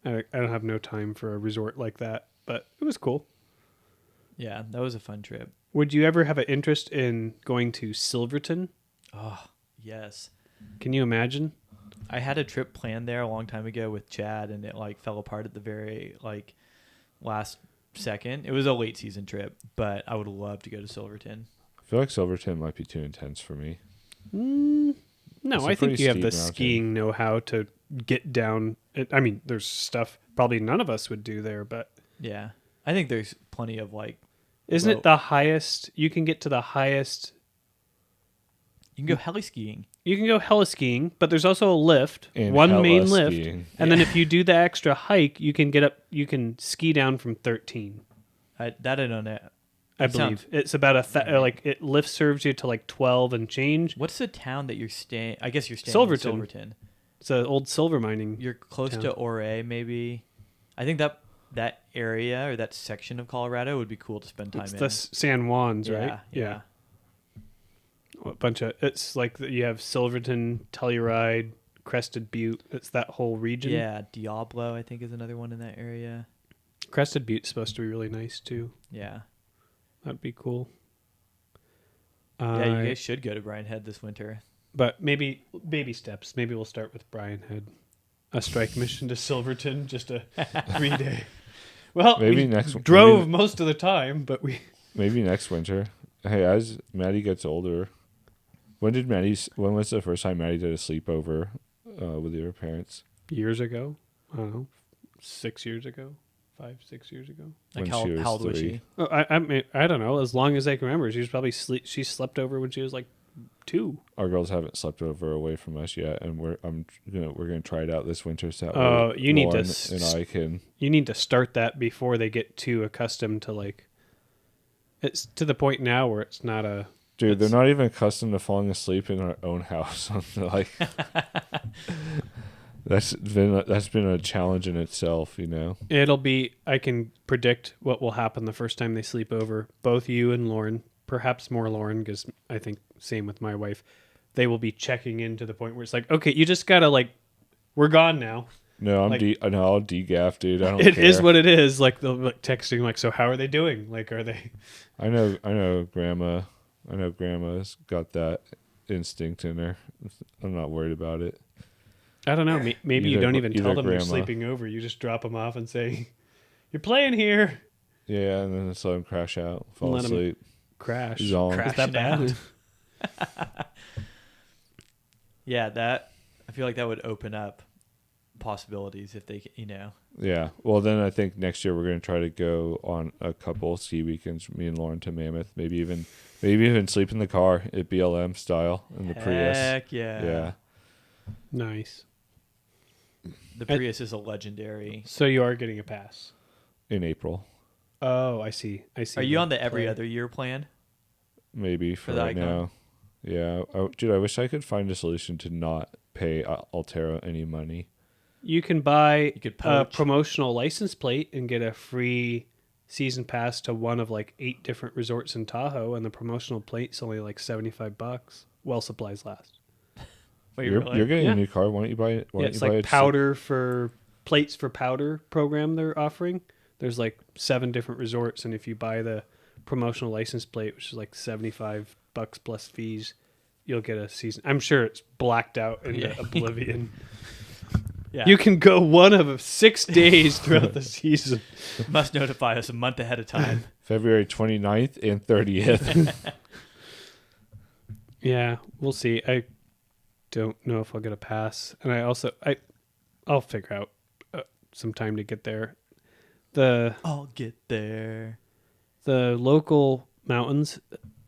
I don't have no time for a resort like that, but it was cool. Yeah, that was a fun trip. Would you ever have an interest in going to Silverton? Oh, yes. Can you imagine? I had a trip planned there a long time ago with Chad, and it like fell apart at the very like last second. It was a late season trip, but I would love to go to Silverton. I feel like Silverton might be too intense for me. No, It's a I think pretty you have the steep mountain. skiing know-how to get down. I mean, there's stuff probably none of us would do there, but Yeah, I think there's plenty of like. isn't Well- it the highest? You can get to the highest. You can go heli skiing. You can go heli skiing, but there's also a lift, And one hella main lift, skiing. and then if you do the extra hike, you can get up. You can ski down from 13. That I don't know. I That sounds- believe it's about it lift serves you to like 12 and change. What's the town that you're staying? I guess you're staying Silverton. in Silverton. It's an old silver mining. You're close Town. to Ouray, maybe. I think that area or that section of Colorado would be cool to spend time It's in. the San Juans, yeah, right? yeah. A bunch of it's like you have Silverton, Telluride, Crested Butte. It's that whole region. Yeah, Diablo, I think, is another one in that area. Crested Butte's supposed to be really nice too. Yeah. That'd be cool. Yeah, you guys should go to Brian Head this winter. But maybe baby steps. Maybe we'll start with Brian had a strike mission to Silverton, just a 3-day. Well, Maybe we next- drove maybe- most of the time, but we Maybe next winter. Hey, as Maddie gets older, when was the first time Maddie did a sleepover with your parents? years ago. I don't know, 6 years ago, 5-6 years ago. Like When how, she was how old was 3. she? Oh, I mean, I don't know. As long as I can remember, she was probably she slept over when she was like 2. Our girls haven't slept over away from us yet, and we're gonna try it out this winter. So that Oh, way you need to Lauren and I can. You need to start that before they get too accustomed to like. It's to the point now where it's not a. Dude, they're not even accustomed to falling asleep in our own house. Like, that's been a challenge in itself, you know. It'll be. I can predict what will happen the first time they sleep over. Both you and Lauren, perhaps more Lauren, because I think same with my wife. They will be checking in to the point where it's like, okay, you just gotta like, we're gone now. No, Like- I'll degaff, dude. I don't It care. is what it is. Like they'll be like texting, like, so how are they doing? Like, are they? I know grandma's got that instinct in her. I'm not worried about it. I don't know. Maybe you Either- don't even tell either them you're grandma. sleeping over. You just drop them off and say, "You're playing here." Yeah, and then just let him crash out, fall Let 'em asleep. Crash. He's on. Is Crash that it bad? out. Yeah, that I feel like that would open up possibilities if they, you know. Yeah. Well, then I think next year we're going to try to go on a couple ski weekends, me and Lauren, to Mammoth. Maybe even sleep in the car at BLM style in the Prius. Heck yeah. Yeah. Nice. The Prius is a legendary. So you are getting a pass. In April, Oh, I see. I see. Are you on the every plan. other year plan? maybe for the right Icon? now. Yeah. Dude, I wish I could find a solution to not pay Altera any money. You can buy You could a poach. promotional license plate and get a free season pass to one of like 8 different resorts in Tahoe, and the promotional plate's only like $75. While supplies last. Wait, You're really? getting Yeah. a new car. Why don't you buy it? Why Yeah, don't it's you buy like it? powder for plates for powder program they're offering. There's like 7 different resorts, and if you buy the promotional license plate, which is like $75 plus fees, you'll get a season. I'm sure it's blacked out into Yeah. oblivion. Yeah. You can go one of 6 days throughout the season. must notify us a month ahead of time. February 29th and 30th. Yeah, we'll see. I don't know if I'll get a pass, and I'll figure out some time to get there. I'll get there. The local mountains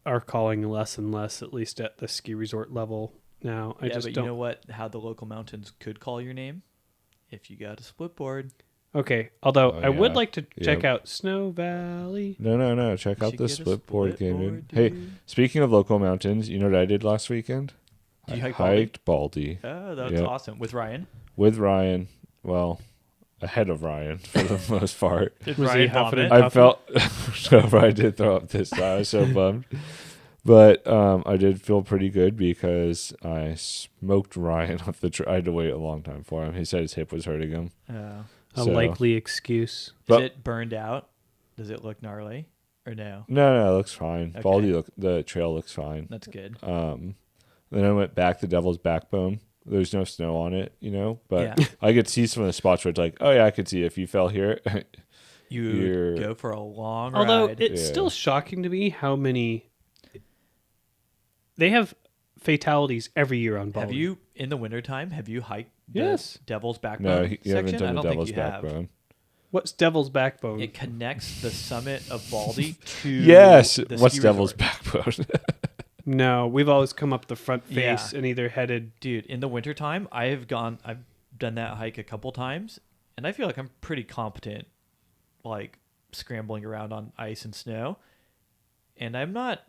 are calling less and less, at least at the ski resort level now. I Yeah, just but don't. you know what? How the local mountains could call your name if you got a split board. Okay, although Oh, I would yeah. like to check Yep. out Snow Valley. No. Check You out should the get a split board game. board, Hey, dude. speaking of local mountains, you know what I did last weekend? Did you I hike Baldy? hiked Baldy Oh, that's Yep. awesome. With Ryan? with Ryan. Well, ahead of Ryan for the most part. Did Was he Ryan huffing vomit? and I felt no, Ryan did throw up this time. I was so bummed. But I did feel pretty good because I smoked Ryan off the. I had to wait a long time for him. He said his hip was hurting him. Oh. A So- likely excuse. Is But- it burned out? Does it look gnarly? Or no? No, it looks fine. Okay. Baldy, the trail looks fine. That's good. Then I went back to Devil's Backbone. There's no snow on it, you know, but Yeah. I could see some of the spots where it's like, oh yeah, I could see if you fell here. You You're- go for a long Although ride. it's Yeah. still shocking to me how many. They have fatalities every year on Baldy. Have you, in the wintertime, have you hiked the Yes. Devil's Backbone No, you section? haven't I done the don't Devil's think you have. Backbone. What's Devil's Backbone? It connects the summit of Baldy to Yes. the What's ski Devil's resort. Backbone? No, we've always come up the front Yeah. face and either headed. Dude, in the wintertime, I've done that hike a couple times, and I feel like I'm pretty competent, like scrambling around on ice and snow. And I'm not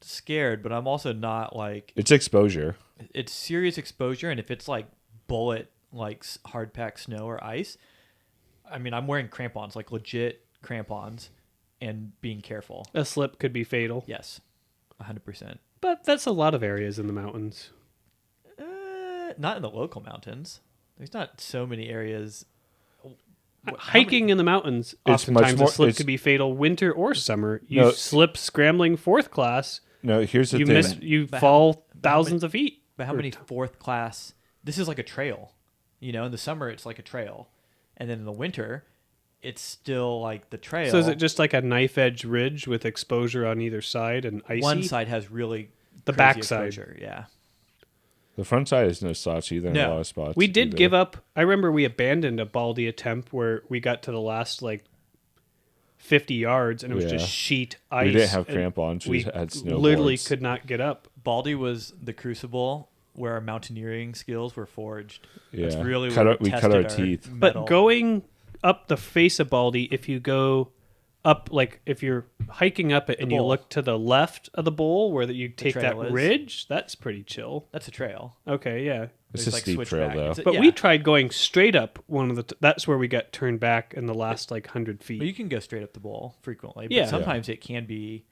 scared, but I'm also not like, It's exposure. it's serious exposure. And if it's like bullet, like hard packed snow or ice, I mean, I'm wearing crampons, like legit crampons, and being careful. A slip could be fatal. Yes, 100%. But that's a lot of areas in the mountains. Not in the local mountains. There's not so many areas. Hiking in the mountains, It's much oftentimes more- a slip it's- could be fatal winter or summer. You No. slip scrambling 4th class, No, here's the you thing. miss, you But fall how thousands of feet. But how Or many fourth class? This is like a trail. You know, in the summer it's like a trail, and then in the winter, it's still like the trail. So is it just like a knife edge ridge with exposure on either side and icy? one side has really The crazy back side. exposure. Yeah. The front side is no slouch either in No. a lot of spots. We did either. give up. I remember we abandoned a baldy attempt where we got to the last like 50 yards and it was Yeah. just sheet ice. We didn't have and crampons. We We had snowboards. literally could not get up. Baldy was the crucible where our mountaineering skills were forged. That's Yeah. really Cut where our- we cut our teeth. metal. But going up the face of Baldy, if you go up, like if you're hiking up it and you bowl. look to the left of the bowl where you take that trail is. ridge, that's pretty chill. That's a trail. Okay, yeah. It's There's, a like, steep trail switchback. though. It's a- But yeah. we tried going straight up one of the. That's where we got turned back in the last like 100 feet. But you can go straight up the bowl frequently. But Yeah. sometimes it can be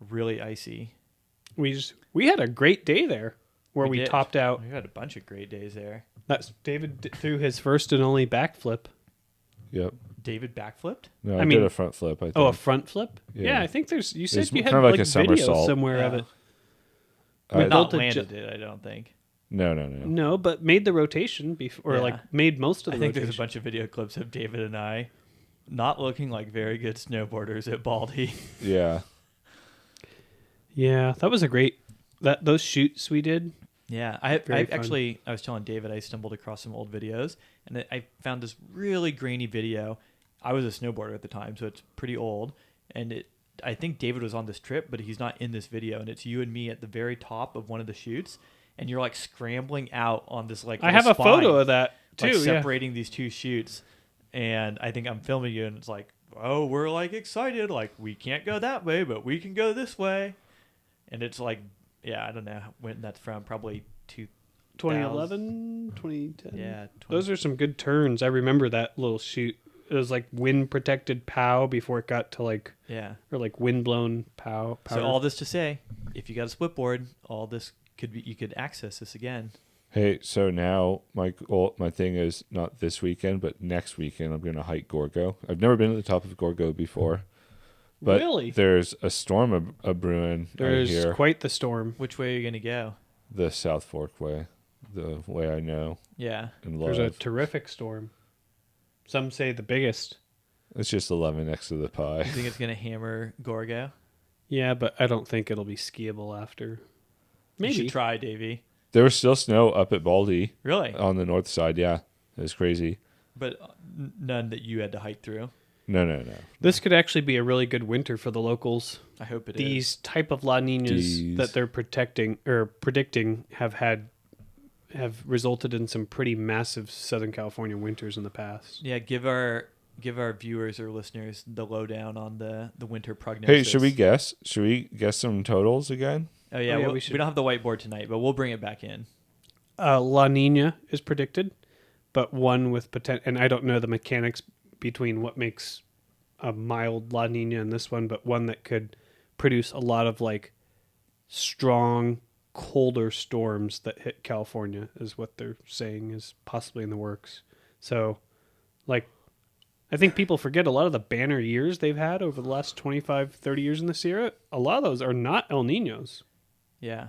really icy. We had a great day there where we did. topped out. We had a bunch of great days there. That's threw his first and only backflip. Yep. David backflipped? No, I I, mean- did a front flip. I think. Oh, a front flip? Yeah. Yeah, I think there's. You said It's you had kind of like like a video somersault. somewhere of Yeah. it. I- We Not built a landed it, I don't think. no. No, but made the rotation before, or Yeah. like made most of I the think rotation. there's a bunch of video clips of David and I not looking like very good snowboarders at Baldy. Yeah. Yeah, that was a great. Those shoots we did. Yeah, I Very fun. actually I was telling David I stumbled across some old videos and I found this really grainy video. I was a snowboarder at the time, so it's pretty old. And I think David was on this trip, but he's not in this video. And it's you and me at the very top of one of the shoots, and you're like scrambling out on this like. I have a little photo spine, of that too. like yeah. separating these two shoots. And I think I'm filming you, and it's like, oh, we're like excited, like we can't go that way, but we can go this way. And it's like, yeah, I don't know when that's from. Probably 2011, 2010. Yeah, 20, Those are some good turns. I remember that little shoot. It was like wind protected POW before it got to like, yeah. or like wind blown POW. So all this to say, if you got a split board, all this could be, you could access this again. Hey, so now my thing is not this weekend, but next weekend I'm going to hike Gorgo. I've never been to the top of Gorgo before, but Really? there's a storm a brewing There's here, quite the storm. Which way are you gonna go? the South Fork way, the way I know Yeah, and love. There's a terrific storm. Some say the biggest. It's just 11 next to the pie. you think it's gonna hammer Gorgo? Yeah, but I don't think it'll be skiable after. You should Maybe. try, Davey. There was still snow up at Baldy Really, on the north side. Yeah, it was crazy. but none that you had to hike through. No. This could actually be a really good winter for the locals. I hope it is. These type of La Ninas These. that they're predicting have resulted in some pretty massive Southern California winters in the past. Yeah, give our viewers or listeners the lowdown on the winter prognosis. Hey, should we guess? Should we guess some totals again? Oh yeah, Oh, yeah, we we should. don't have the whiteboard tonight, but we'll bring it back in. La Nina is predicted, but one with potential, and I don't know the mechanics between what makes a mild La Nina and this one, but one that could produce a lot of like strong, colder storms that hit California is what they're saying is possibly in the works. So, like, I think people forget a lot of the banner years they've had over the last 25, 30 years in the Sierra. A lot of those are not El Ninos. Yeah,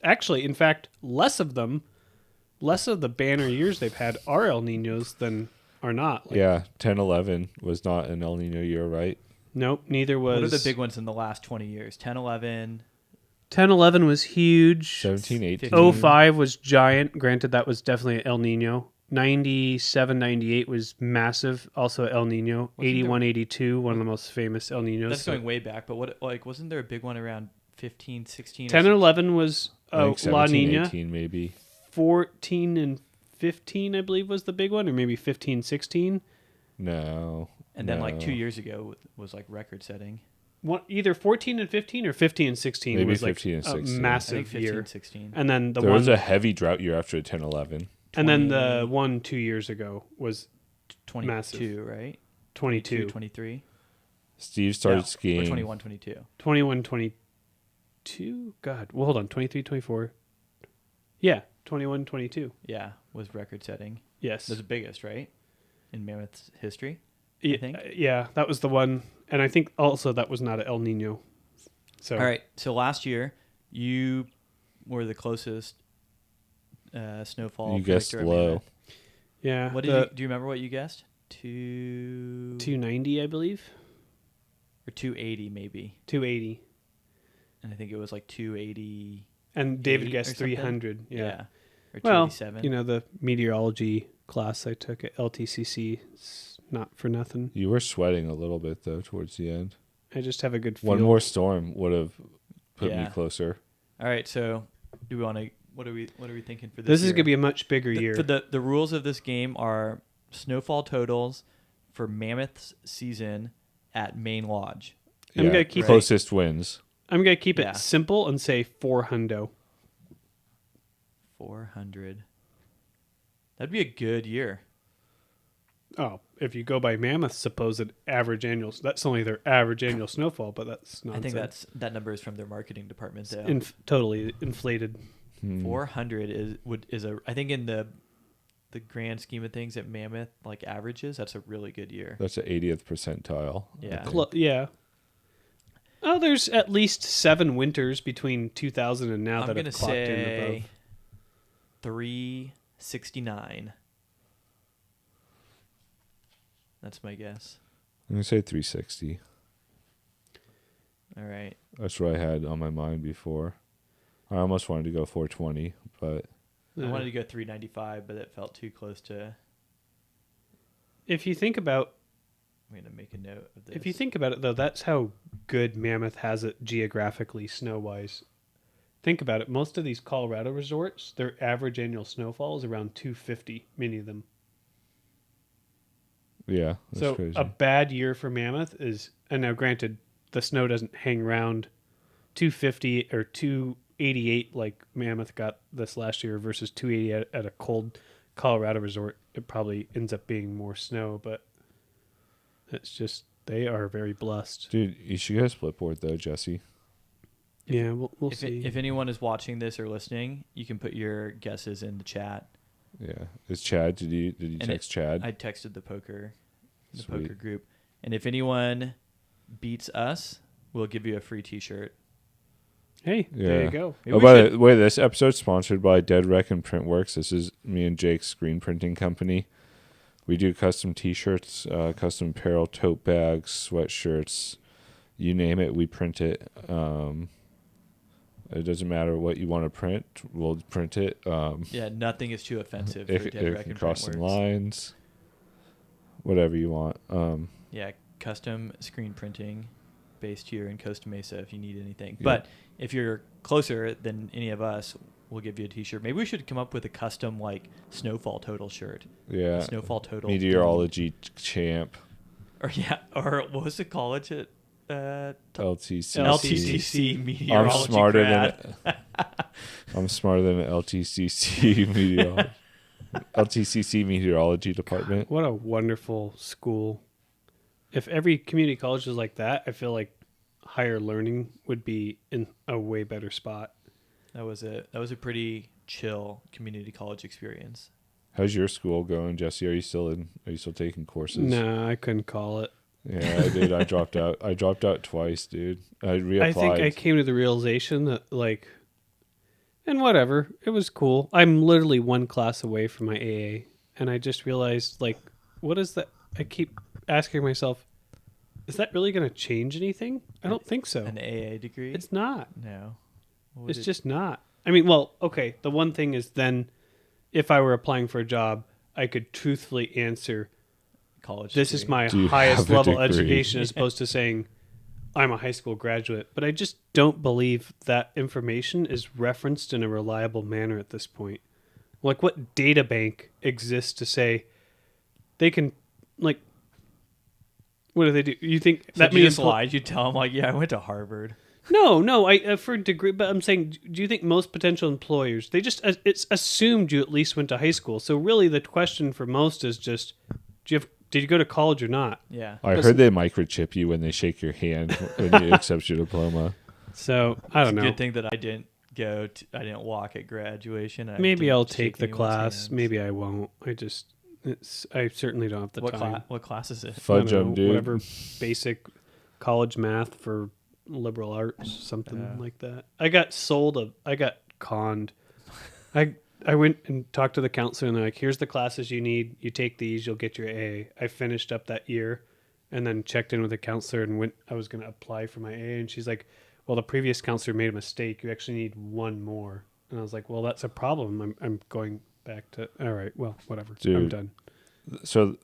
Actually, in fact, less of the banner years they've had are El Ninos than are not. Like, Yeah, 10-11 was not an El Nino year, right? Nope, neither was. what are the big ones in the last 20 years? 10, 11. 10-11 was huge. 17-18. 05 was giant. Granted, that was definitely El Nino. 97-98 was massive. Also El Nino. Wasn't 81-82, one of the most famous El Ninos. That's going way back, but what wasn't there a big one around 15, 16? 10 and 11 was I think La 17, Nina. 18 maybe. 14 and 15, I believe, was the big one, or maybe 15, 16. No. And then like no. 2 years ago was like record setting. Either 14 and 15 or 15 and 16 Maybe was like 15 and a 16. I think massive 15, year. 16. And then the There one, was a heavy drought year after 10-11. and then 20 the one 2 years ago was 22, massive. right? 22. 23. Steve started Or skiing. 21, 22. 21, 22. God, well, hold on. 23, 24. Yeah, 21, 22. Yeah, was record setting. Yes. That's the biggest, right? In Mammoth's history. Yeah, think. yeah, that was the one. And I think also that was not an El Nino. So All right. So last year, you were the closest snowfall. You guessed predictor at low. Mammoth. Yeah. What did you? Do you remember what you guessed? 290, I believe. Or 280 maybe. 280. And I think it was like 280. And David 8 guessed or something? 300. Yeah. Or Well, 287. you know, the meteorology class I took at LTCC, it's not for nothing. You were sweating a little bit though towards the end. I just have a good feel. One more storm would have put me Yeah. closer. All right, so do we want to? What are we thinking for this? This is year? going to be a much bigger year. For the rules of this game are snowfall totals for Mammoth's season at Main Lodge. I'm gonna keep it- closest wins. I'm going to keep Yeah. it simple and say 400. 400. That'd be a good year. Oh, if you go by Mammoth's supposed average annual, that's only their average annual snowfall, but that's nonsense. I think that number is from their marketing department though. Totally inflated. 400 is I think in the grand scheme of things at Mammoth like averages, that's a really good year. That's an 80th percentile. Yeah. Yeah. Oh, there's at least 7 winters between 2000 and now I'm that gonna have clocked in say above. 369. That's my guess. I'm gonna say 360. All right. That's what I had on my mind before. I almost wanted to go 420, but I wanted to go 395, but it felt too close to. If you think about I'm gonna make a note of this. If you think about it, though, that's how good Mammoth has it geographically, snow-wise. Think about it. Most of these Colorado resorts, their average annual snowfall is around 250, many of them. yeah, that's So crazy. a bad year for Mammoth is, and now granted, the snow doesn't hang around 250 or 288 like Mammoth got this last year versus 280 at a cold Colorado resort. It probably ends up being more snow, but it's just, they are very blessed. Dude, you should get a split board though, Jesse. Yeah, we'll see. If anyone is watching this or listening, you can put your guesses in the chat. Yeah, is Chad? Did you And text Chad? I texted the poker Sweet. group, and if anyone beats us, we'll give you a free T-shirt. Hey, Yeah. there you go. Maybe Oh, we by should- the way, this episode's sponsored by Dead Rec and Printworks. This is me and Jake's screen printing company. We do custom T-shirts, custom apparel, tote bags, sweatshirts, you name it, we print it. It doesn't matter what you want to print, we'll print it. Yeah, nothing is too offensive for If Dead it Rec can and cross some Printworks. lines, whatever you want. Yeah, custom screen printing based here in Costa Mesa if you need anything. Yeah. But if you're closer than any of us, we'll give you a T-shirt. Maybe we should come up with a custom like snowfall total shirt. Yeah, Snowfall total. meteorology champ, Or what was the college at LTC. LTCC meteorology I'm smarter grad. than I'm smarter than LTCC meteorology. LTCC meteorology department. What a wonderful school. If every community college was like that, I feel like higher learning would be in a way better spot. That was a pretty chill community college experience. How's your school going, Jesse? Are you still taking courses? No, I couldn't call it. Yeah, I did. I dropped out. I dropped out twice, dude. I reapplied. I think I came to the realization that, like, and whatever, it was cool. I'm literally one class away from my AA, and I just realized, like, what is that? I keep asking myself, is that really going to change anything? I don't think so. An AA degree? It's not. No. What would It's it- just not. I mean, well, okay. The one thing is then, if I were applying for a job, I could truthfully answer, college. this is degree. my Do you highest have a level degree? education, as opposed to saying, I'm a high school graduate. But I just don't believe that information is referenced in a reliable manner at this point. Like, what data bank exists to say they can, like, what do they do? You think So that you means just lied? You tell them like, yeah, I went to Harvard. No, I for a degree, but I'm saying, do you think most potential employers, they just, it's assumed you at least went to high school. So really the question for most is just, did you go to college or not? Yeah. I heard they microchip you when they shake your hand when you accept your diploma. So I don't know. Good thing that I didn't I didn't walk at graduation. I Maybe didn't I'll shake take the anyone's class. hands. Maybe I won't. I certainly don't have the What time. what class is it? I Fudge don't them, know, dude. Whatever basic college math for liberal arts, something Yeah. like that. I got conned. I went and talked to the counselor, and they're like, "Here's the classes you need. You take these, you'll get your AA." I finished up that year, and then checked in with the counselor and went. I was going to apply for my AA, and she's like, "Well, the previous counselor made a mistake. You actually need one more." And I was like, "Well, that's a problem. I'm going back to. All right, well, whatever. Dude. I'm done." So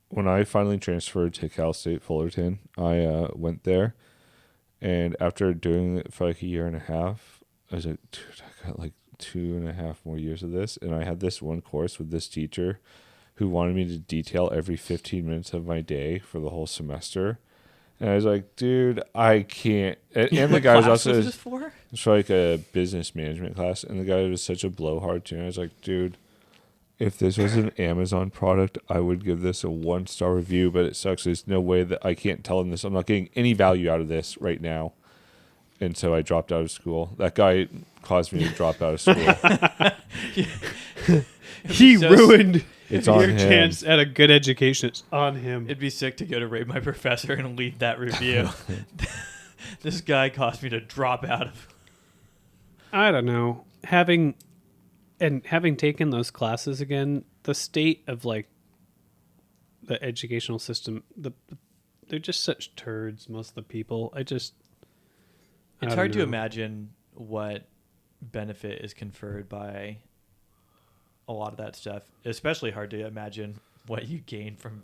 when I finally transferred to Cal State Fullerton, I went there, and after doing it for like a year and a half, I was like, dude, I got like 2.5 more years of this. And I had this one course with this teacher who wanted me to detail every 15 minutes of my day for the whole semester. And I was like, dude, I can't. And the guy was also was this for? it's for like a business management class, and the guy was such a blowhard too. And I was like, dude, if this was an Amazon product, I would give this a 1-star review, but it sucks. There's no way that I can't tell him this. I'm not getting any value out of this right now. And so I dropped out of school. That guy caused me to drop out of school. He so ruined It's your on him. chance at a good education. It's on him. It'd be sick to go to Rate My Professor and leave that review. This guy caused me to drop out of. I don't know. Having taken those classes again, the state of like the educational system, they're just such turds. Most of the people, It's don't hard to know. imagine what benefit is conferred by a lot of that stuff. Especially hard to imagine what you gain from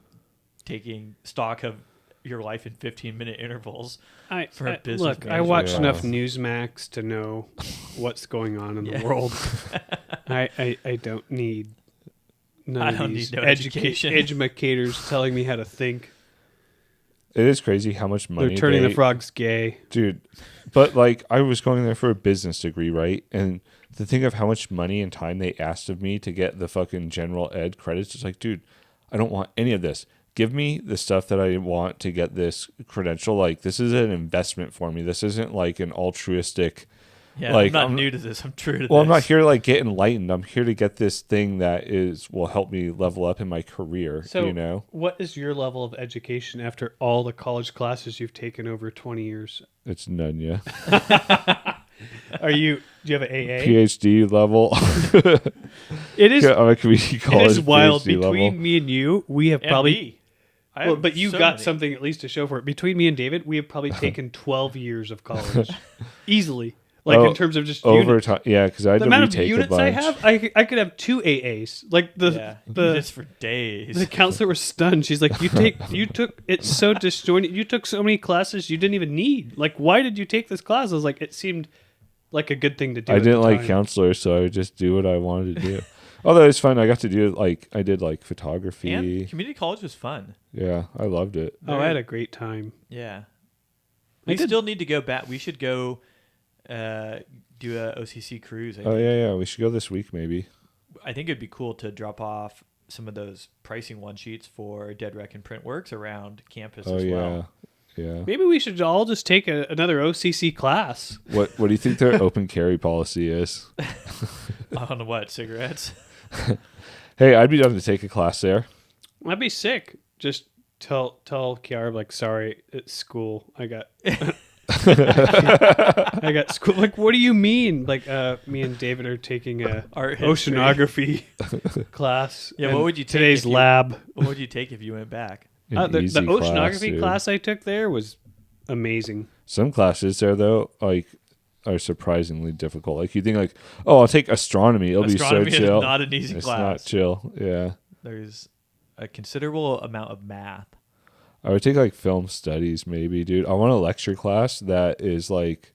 taking stock of your life in 15-minute intervals. For a business Look, I management watch class. enough Newsmax to know what's going on in Yeah. the world. I don't need none I of don't these need no education. educators telling me how to think. It is crazy how much money They're turning they, the frogs gay. dude. But like, I was going there for a business degree, right? And to think of how much money and time they asked of me to get the fucking general ed credits, it's like, dude, I don't want any of this. Give me the stuff that I want to get this credential. Like, this is an investment for me. This isn't like an altruistic. Yeah, Like, I'm not I'm- new to this. I'm true to Well, this. I'm not here to like get enlightened. I'm here to get this thing that will help me level up in my career. So, you know, what is your level of education after all the college classes you've taken over 20 years? it's none. Yeah, Do you have an AA? PhD level. It is. I'm a community college. It is wild. PhD Between level. me and you, we have And probably. me. I Well, have but you so got many. something at least to show for it. Between me and David, we have probably taken 12 years of college, easily. Like Oh, in terms of just over units. time. Yeah, because I had The to amount of retake a units bunch. I have, I could have 2 AAs. Like Yeah, the just for days. the counselor was stunned. She's like, you took it's so disjointed. You took so many classes you didn't even need. Like, why did you take this class? I was like, it seemed like a good thing to do. I at the didn't like time. counselors, so I would just do what I wanted to do. Although it's fun, I got to do I did like photography. And community college was fun. Yeah, I loved it. Oh, I had a great time. Yeah. I We did- still need to go back. We should go do a OCC cruise. Oh yeah. We should go this week maybe. I think it'd be cool to drop off some of those pricing one sheets for Dead Rec and Printworks around campus Oh as yeah, well. yeah. Maybe we should all just take another OCC class. What do you think their open carry policy is? On what, cigarettes? Hey, I'd be down to take a class there. That'd be sick. Just tell Kiara, like, sorry, it's school. I got I got school. Like, what do you mean? Like, me and David are taking a Art history. oceanography class. Yeah, and what would you take today's if you- lab? What would you take if you went back? An The easy oceanography dude. class I took there was amazing. Some classes there though, like, are surprisingly difficult. Like you think like, oh, I'll take astronomy. It'll Astronomy be is so chill. not an easy It's class. not chill. Yeah. There's a considerable amount of math. I would take like film studies maybe, dude. I want a lecture class that is like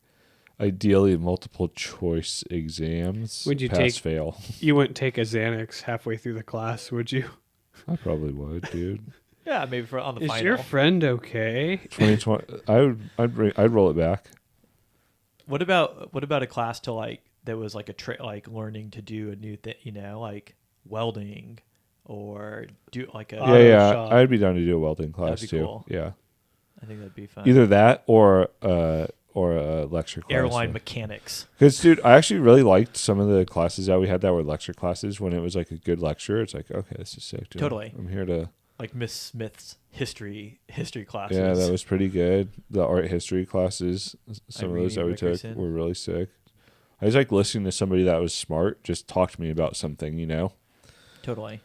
ideally multiple choice exams. Would you pass take- fail? You wouldn't take a Xanax halfway through the class, would you? I probably would, dude. Yeah, maybe on the Is final. your friend okay? 2020 I'd roll it back. What about a class to like that was like like learning to do a new thing, like welding or do like a Auto Yeah, shop. I'd be down to do a welding class be too. cool. Yeah. I think that'd be fun. Either that or a lecture class. airline mechanics. Because, dude, I actually really liked some of the classes that we had that were lecture classes. When it was like a good lecture, it's like, okay, this is sick, dude. Totally. I'm here to. Like Miss Smith's history classes. Yeah, that was pretty good. The art history classes, some of those that Irene we took Rickerson. were really sick. I just like listening to somebody that was smart just talk to me about something, Totally.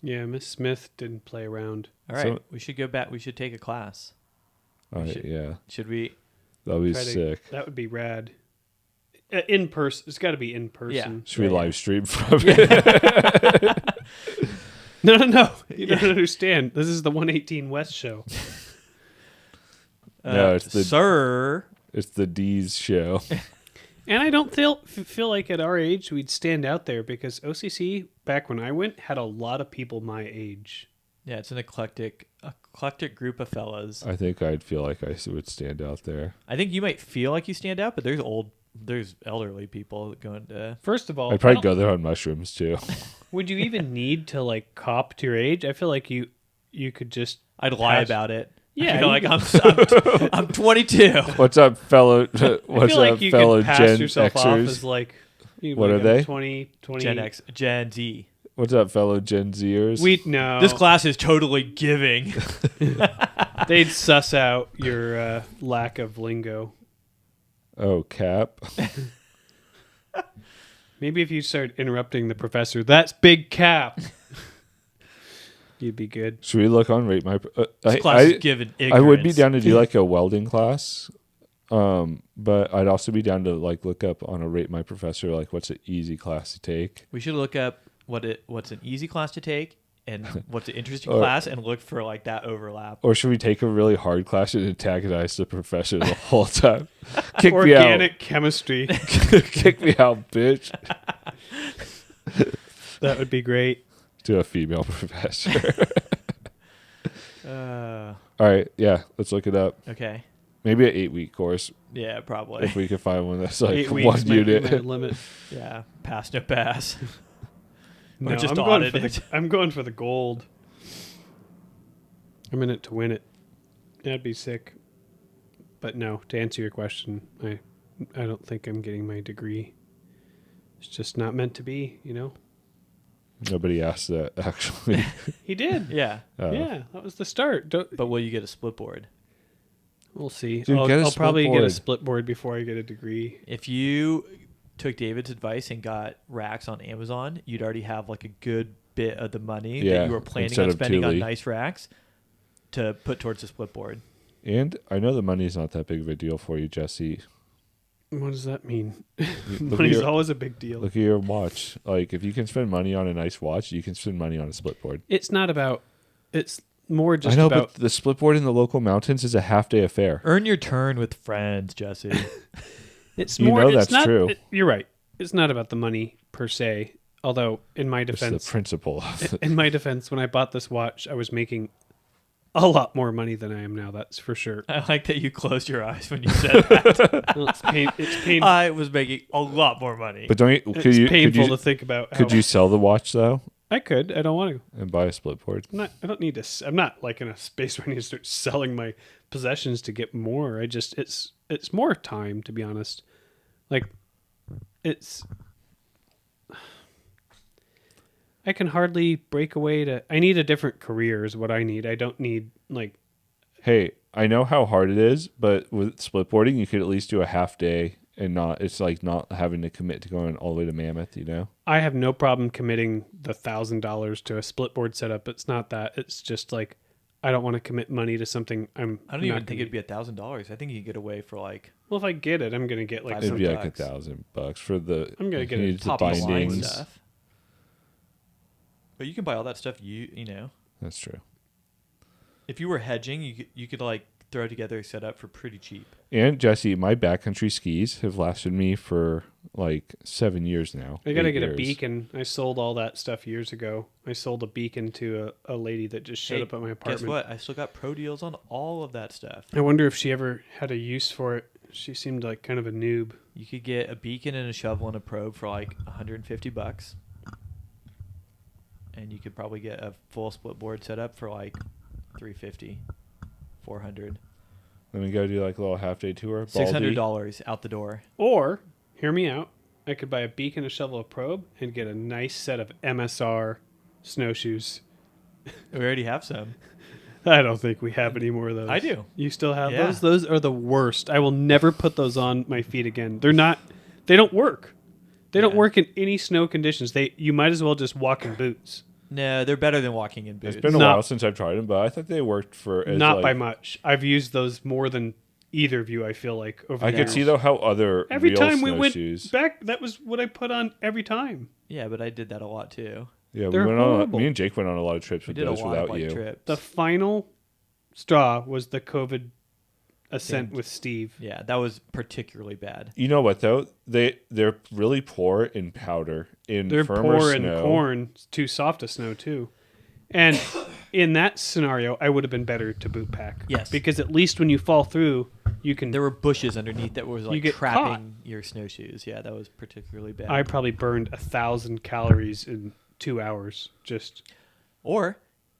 Yeah, Miss Smith didn't play around. All right, So- we should go back. We should take a class. All right, should- yeah, Should we? that'd be Try to- sick. That would be rad. In person. It's got to be in person. Should we Yeah. live stream from it? No. You don't understand. This is the 118 West show. No, it's the- Sir. It's the D's show. And I don't feel like at our age we'd stand out there because OCC back when I went had a lot of people my age. Yeah, it's an eclectic group of fellas. I think I'd feel like I would stand out there. I think you might feel like you stand out, but there's elderly people going to. First of all, I'd probably go there on mushrooms too. would you even need to like cop to your age? I feel like you could just I'd lie pass- about it. Yeah, I'd go you like I'm 22. What's up, fellow? I What's feel like up, you fellow could pass Gen yourself off Xers? as like What are they? 20 Gen X, Gen Z. What's up, fellow Gen Zers? We no. This class is totally giving. They'd suss out your lack of lingo. Oh, Cap. Maybe if you start interrupting the professor, that's big cap. You'd be good. Should we look on Rate My? This class is giving ignorance. I would be down to do like a welding class, but I'd also be down to like look up on a Rate My Professor like what's an easy class to take. We should look up what's an easy class to take and what's an interesting Or- class and look for like that overlap. Or should we take a really hard class and antagonize the professor the whole time? Kick me out. Organic chemistry. Kick me out, bitch. That would be great. To a female professor. Uh, All right, yeah, let's look it up. okay. Maybe an 8-week course Yeah, probably. if we can find one that's like 8 weeks one might be unit. my limit. Yeah, pass no pass. No, Or just I'm going, audit for it. I'm going for the gold. I'm in it to win it. That'd be sick. But no, to answer your question, I don't think I'm getting my degree. It's just not meant to be, Nobody asked that actually. He did. Yeah, Yeah, that was the start. but will you get a split board? We'll see. Dude, I'll, get a I'll split probably get a board. split board before I get a degree. If you took David's advice and got racks on Amazon, you'd already have like a good bit of the money Yeah, that you were planning instead on of spending on Thule. nice racks to put towards the split board. And I know the money's not that big of a deal for you, Jesse. What does that mean? Look at Money's your- always a big deal. Look at your watch. Like, if you can spend money on a nice watch, you can spend money on a split board. It's not about. It's more just I know, about. but the split board in the local mountains is a half-day affair. Earn your turn with friends, Jesse. It's You more. know it's that's not, true. You're right. It's not about the money per se. Although, in my It's the defense, principle of it. in my defense, when I bought this watch, I was making a lot more money than I am now. That's for sure. I like that you closed your eyes when you said that. Well, it's painful. I was making a lot more money. But don't you, could It's you painful could you, to think about. could how- you sell the watch though I could. I don't want to. and buy a split board? I don't need to. I'm not like in a space where I need to start selling my possessions to get more. It's more time, to be honest. Like, it's. I can hardly break away to. I need a different career, is what I need. I don't need like. Hey, I know how hard it is, but with split boarding, you could at least do a half day and not. It's like not having to commit to going all the way to Mammoth. You know. I have no problem committing the $1,000 to a split board setup. It's not that. It's just like I don't want to commit money to something. I don't not even think gonna- it'd be $1,000. I think you could get away for like Well, if I get it, I'm gonna get like Five It'd some. be $100. like $1,000 for the. I'm gonna get you a need the top of the line bindings. stuff. But you can buy all that stuff. You know, That's true. if you were hedging, you could like throw together a setup for pretty cheap. And Jesse, my backcountry skis have lasted me for like 7 years now. I gotta 8 get a years. beacon. I sold all that stuff years ago. I sold a beacon to a lady that just showed Hey, up at my apartment. Guess what? I still got pro deals on all of that stuff. I wonder if she ever had a use for it. She seemed like kind of a noob. You could get a beacon and a shovel and a probe for like $150. And you could probably get a full split board setup for like $350, $400, Then we go do like a little half day tour. Baldy. $600 out the door. Or, hear me out, I could buy a beacon, a shovel, a probe, and get a nice set of MSR snowshoes. We already have some. I don't think we have any more of those. I do. You still have Yeah. those? Those are the worst. I will never put those on my feet again. They're not They don't work. They don't Yeah. work in any snow conditions. You might as well just walk in boots. No, they're better than walking in boots. It's been a Not- while since I've tried them, but I thought they worked for as Not like, by much. I've used those more than either of you, I feel like, over I the could years. see though how other Every real time we went snowshoes. back, that was what I put on every time. Yeah, but I did that a lot too. Yeah, They're we went horrible. me and Jake went on a lot of trips We with did a those lot without of like you. trips. The final straw was the COVID ascent Themed. with Steve. Yeah, that was particularly bad. You know what though? They're really poor in powder. In They're firmer poor in snow. corn. It's too soft to snow too. And in that scenario, I would have been better to boot pack. Yes. Because at least when you fall through, you can. There were bushes underneath that was like get trapping your snowshoes. Yeah, that was particularly bad. I probably burned 1,000 calories in 2 hours. Just Or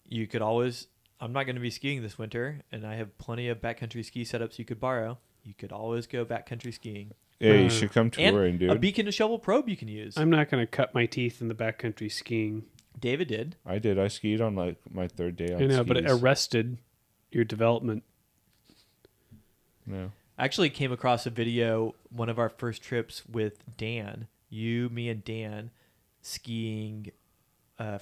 you could always. I'm not going to be skiing this winter, and I have plenty of backcountry ski setups you could borrow. You could always go backcountry skiing. Yeah, you should come And touring, dude. a beacon and shovel probe you can use. I'm not going to cut my teeth in the backcountry skiing. David did. I did. I skied on like my third day on I know, but it skis. arrested your development. No. I actually came across a video, one of our first trips with Dan, me and Dan, skiing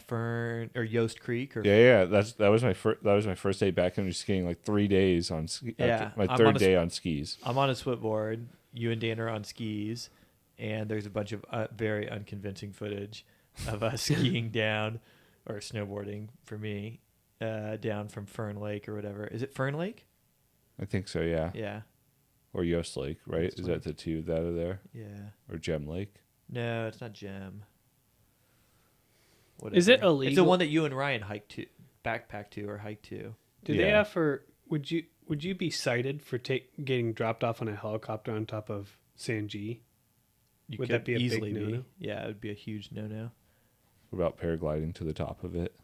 Fern or Yost Creek or Yeah. That was my first day backcountry skiing. Like 3 days on ski. Yeah, my I'm third on a day on skis. I'm on a switboard. You and Dan are on skis, and there's a bunch of very unconvincing footage of us skiing down, or snowboarding for me, down from Fern Lake or whatever. Is it Fern Lake? I think so. Yeah. Yeah, Or Yost Lake, right? Yost Is that the two that are there? yeah. Or Gem Lake? No, it's not Gem. Is it Whatever. It's the illegal? one that you and Ryan hiked to, backpack to, or hiked to. Do they Yeah. offer? Would you be cited for getting dropped off on a helicopter on top of Sanji? You Would could that be a big easily be. no-no? Yeah, it would be a huge no-no. What about paragliding to the top of it?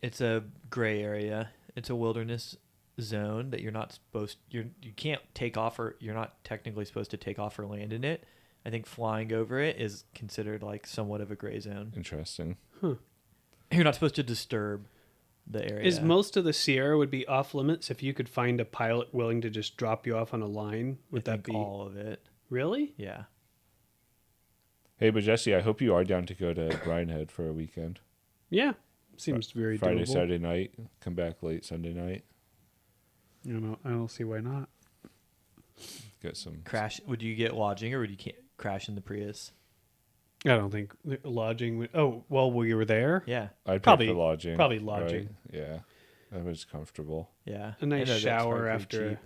It's a gray area. It's a wilderness zone that you're not supposed. You can't take off, or you're not technically supposed to take off or land in it. I think flying over it is considered like somewhat of a gray zone. Interesting. You're not supposed to disturb the area. Is most of the Sierra would be off limits if you could find a pilot willing to just drop you off on a line? Would I that think be all of it? really? Yeah. Hey, but Jesse, I hope you are down to go to Bryan Head for a weekend. Yeah, seems very Friday, doable. Saturday night, come back late Sunday night. I don't see why not. Get some Crash. Would you get lodging, or would you crash in the Prius? I don't think lodging would. Oh, well, we were there. Yeah. I'd Probably- pay for lodging. probably right? lodging. Yeah, that was comfortable. Yeah. A nice I know that's shower probably after cheap.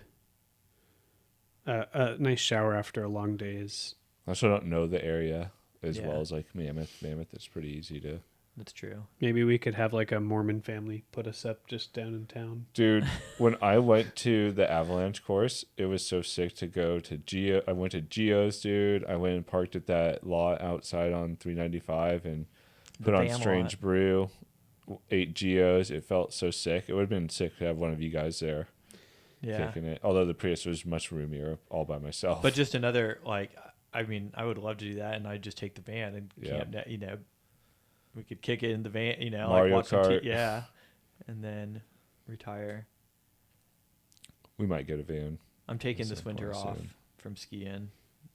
a nice shower after a long day is. I also don't know the area as Yeah. well as like Mammoth. Mammoth is pretty easy to. That's true. Maybe we could have like a Mormon family put us up just down in town. Dude, when I went to the avalanche course, it was so sick to go to Geo. I went to Geo's, dude. I went and parked at that lot outside on 395 and put on Bam Strange lot. Brew, ate Geo's. It felt so sick. It would have been sick to have one of you guys there Yeah. kicking it. Although the Prius was much roomier all by myself. But just another, like, I mean, I would love to do that, and I'd just take the van and Yeah. camp. We could kick it in the van, Mario like watch some Kart. yeah, and then retire. we might get a van. I'm taking At this some winter point off soon. from skiing.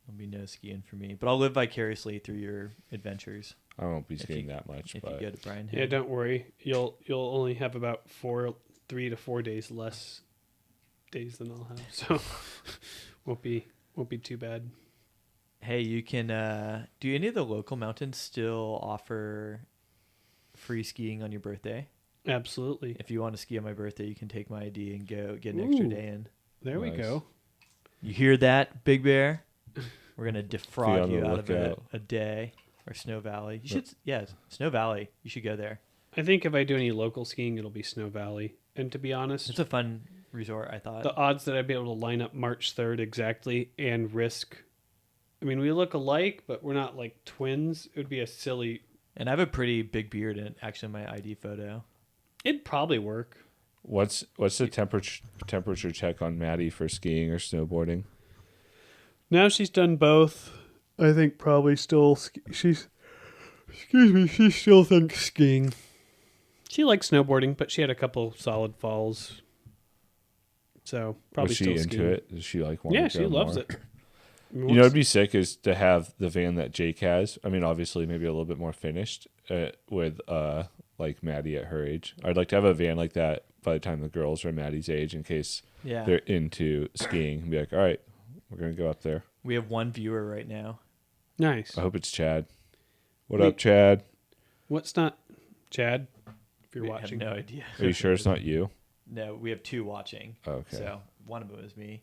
There'll be no skiing for me, but I'll live vicariously through your adventures I won't be If skiing you- that much, if but you go to Bryan Head. Yeah, don't worry. You'll only have about 3 to 4 days less days than I'll have, so won't be too bad. Hey, you can. Do any of the local mountains still offer free skiing on your birthday? Absolutely. If you want to ski on my birthday, you can take my ID and go get an extra Ooh. day in. There we Nice. go. You hear that, Big Bear? We're gonna Be defraud on you the out of lookout. a day. Or Snow Valley. You should, Snow Valley. You should go there. I think if I do any local skiing, it'll be Snow Valley. And to be honest, It's a fun resort, I thought. the odds that I'd be able to line up March 3rd exactly and risk. I mean, we look alike, but we're not like twins. It would be a silly. And I have a pretty big beard in actually my ID photo. It'd probably work. what's the temperature check on Maddie for skiing or snowboarding? Now she's done both. I think probably still she still thinks skiing. She likes snowboarding, but she had a couple solid falls. So probably Was she still into skiing. it? Does she like want Yeah, to she go loves more? it. You know, it'd be sick is to have the van that Jake has. I mean, obviously, maybe a little bit more finished with like Maddie at her age. I'd like to have a van like that by the time the girls are Maddie's age, in case they're into skiing, and be like, all right, we're gonna go up there. We have one viewer right now. Nice. I hope it's Chad. What up, Chad? What's not Chad? If you're We watching, have no idea. Are you sure it's not you? No, we have 2 watching. Okay. So one of them is me.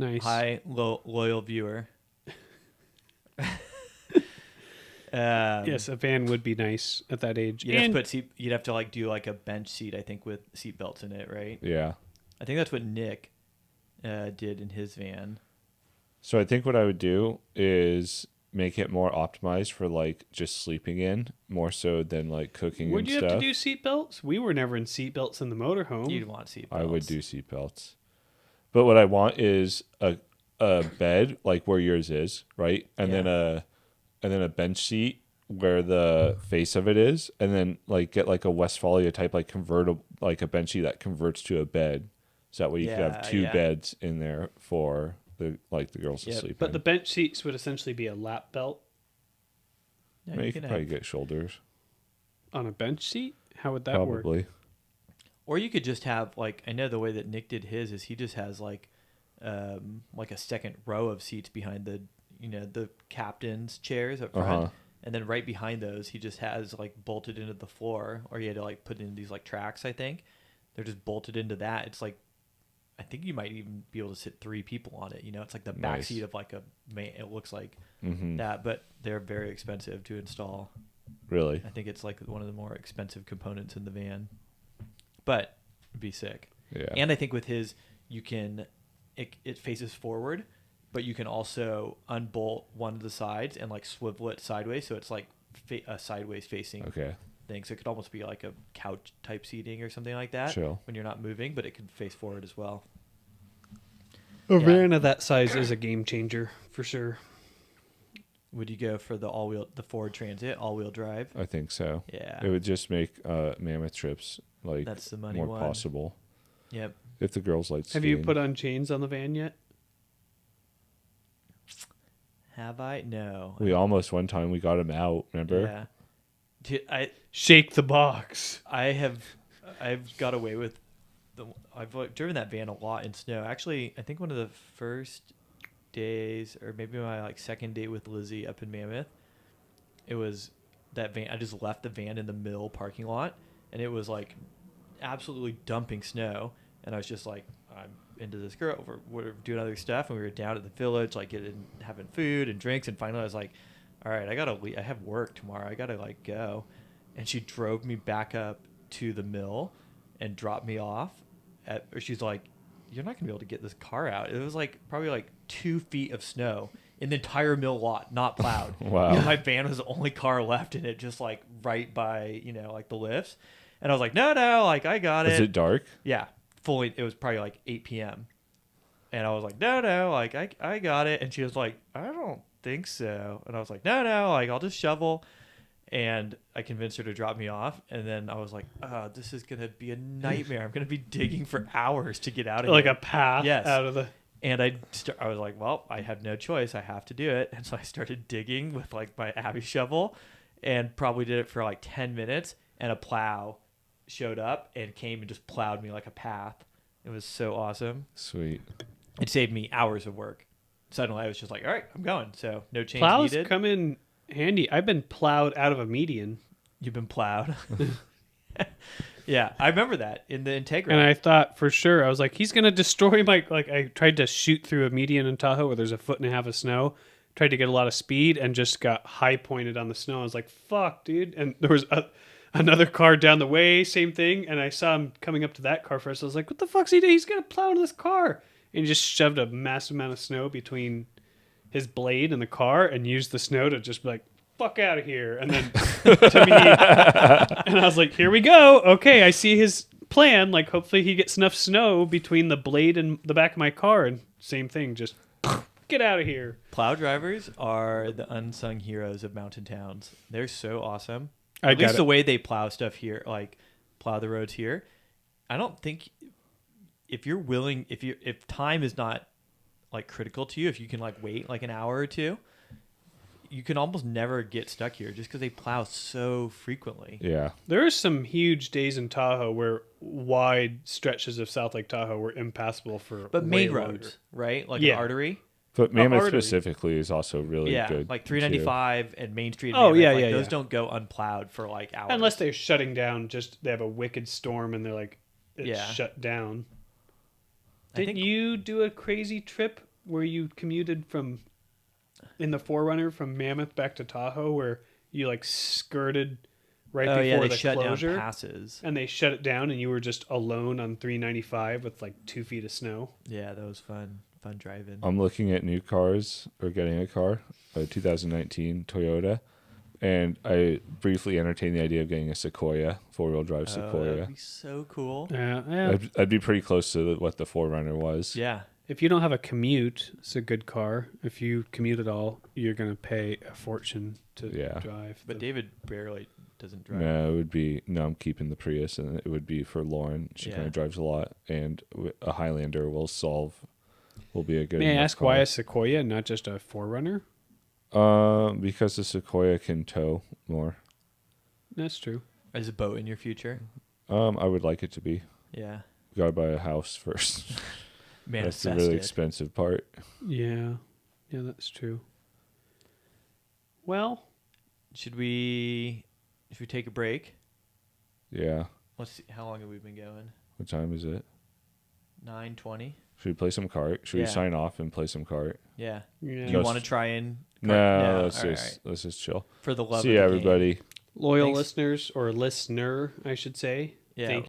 nice. Hi, loyal viewer. Yes, a van would be nice at that age. You'd have to like do like a bench seat, I think, with seat belts in it, right? Yeah. I think that's what Nick did in his van. So I think what I would do is make it more optimized for like just sleeping in, more so than like cooking Would and you stuff. have to do seatbelts? We were never in seatbelts in the motorhome. You'd want seat I belts. would do seat belts. But what I want is a bed like where yours is, right? And then a bench seat where the face of it is, and then like get like a Westphalia type like convertible, like a bench seat that converts to a bed. So that way you could have 2 beds in there for the girls to sleep But in. the bench seats would essentially be a lap belt Yeah, you you could can probably have, get shoulders. on a bench seat. How would that work? Probably. or you could just have like, I know the way that Nick did his is he just has like a second row of seats behind the the captain's chairs up front. And then right behind those, he just has like bolted into the floor, or he had to like put in these like tracks. I think they're just bolted into that. It's like, I think you might even be able to sit 3 people on it. It's like the back Nice. seat of like a man. It looks like that, but they're very expensive to install. Really? I think it's like one of the more expensive components in the van, but it'd be sick. Yeah. And I think with his, you can, it faces forward, but you can also unbolt one of the sides and like swivel it sideways, so it's like a sideways facing thing. So it could almost be like a couch type seating or something like that when you're not moving, but it can face forward as well. A van of that size is a game changer for sure. Would you go for the Ford Transit all-wheel drive? I think so. Yeah. It would just make mammoth trips like That's the money more one. possible. Yep. If the girls like Have you put on chains on the van yet? Have I? No. We almost one time we got him out, remember? Yeah. Dude, Shake the box. I've got away with I've driven that van a lot in snow. Actually, I think one of the first days, or maybe my like second date with Lizzie up in Mammoth, it was that van. I just left the van in the middle parking lot, and it was like absolutely dumping snow. And I was just like, I'm into this girl. We're doing other stuff, and we were down at the village, like having food and drinks. And finally, I was like, all right, I gotta leave. I have work tomorrow. I gotta like go. And she drove me back up to the mill and dropped me off. She's like, you're not gonna be able to get this car out. It was like probably like 2 feet of snow in the entire mill lot, not plowed. Wow. And my van was the only car left in it, just like right by like the lifts. And I was like, no, like I got it. Is it dark? Yeah, fully. It was probably like 8 p.m. And I was like, no, like I got it. And she was like, I don't think so. And I was like, no, like I'll just shovel. And I convinced her to drop me off. And then I was like, this is going to be a nightmare. I'm going to be digging for hours to get out of Like here. a path out of the... And I was like, well, I have no choice. I have to do it. And so I started digging with like my Abby shovel, and probably did it for like 10 minutes. And a plow showed up and came and just plowed me like a path. It was so awesome. Sweet. It saved me hours of work. Suddenly I was just like, all right, I'm going. So no change Plows needed. come in handy. I've been plowed out of a median. You've been plowed. Yeah, I remember that in the Integra. And I thought for sure, I was like, he's going to destroy my... Like, I tried to shoot through a median in Tahoe where there's 1.5 feet of snow. Tried to get a lot of speed and just got high pointed on the snow. I was like, fuck, dude. And there was another car down the way, same thing. And I saw him coming up to that car first. I was like, what the fuck's he doing? He's going to plow into this car. And he just shoved a massive amount of snow between his blade and the car and used the snow to just be like, fuck out of here. And then to me, and I was like, here we go. Okay, I see his plan. Like, hopefully he gets enough snow between the blade and the back of my car. And same thing, just get out of here. Plow drivers are the unsung heroes of mountain towns. They're so awesome. I At got least it. the way they plow stuff here, like plow the roads here. I don't think if you're willing, if time is not like critical to you, if you can like wait like an hour or two, you can almost never get stuck here just because they plow so frequently. Yeah. There are some huge days in Tahoe where wide stretches of South Lake Tahoe were impassable for But way main longer. roads, right? Like Yeah. an artery. But Mammoth artery. specifically is also really Yeah, good. like too. 395 and Main Street. And Oh, Mammoth, yeah, like, yeah, those yeah. don't go unplowed for like hours. Unless they're shutting down, just they have a wicked storm and they're like, it's Yeah. shut down. I Didn't think- you do a crazy trip where you commuted in the Forerunner from Mammoth back to Tahoe, where you like skirted right oh before yeah, they the shut closure, down passes. and they shut it down, and you were just alone on 395 with like 2 feet of snow? Yeah, that was fun driving. I'm looking at new cars or getting a car, a 2019 Toyota, and I briefly entertained the idea of getting a Sequoia, 4-wheel drive Oh, Sequoia. that'd be so cool. Yeah. I'd be pretty close to what the Forerunner was. Yeah, If you don't have a commute, it's a good car. If you commute at all, you're going to pay a fortune to Yeah. drive. but David barely doesn't drive. No, it would be I'm keeping the Prius, and it would be for Lauren. She Yeah. kind of drives a lot, and a Highlander will be a good. May I enough ask why car. a Sequoia, not just a Forerunner? Because the Sequoia can tow more. That's true. Is a boat in your future? I would like it to be. Yeah, Gotta buy a house first. That's the manifest really it. expensive part. Yeah, that's true. Well, Should we take a break? Yeah. Let's see. How long have we been going? What time is it? 9:20. Should we play some cart? Should Yeah. we sign off and play some cart? Yeah. yeah. Do you No, want to try and? No, let's all just let's just chill. for the love. See of ya, the game. everybody. Loyal Thanks. listeners, or listener, I should say. Yeah. Thank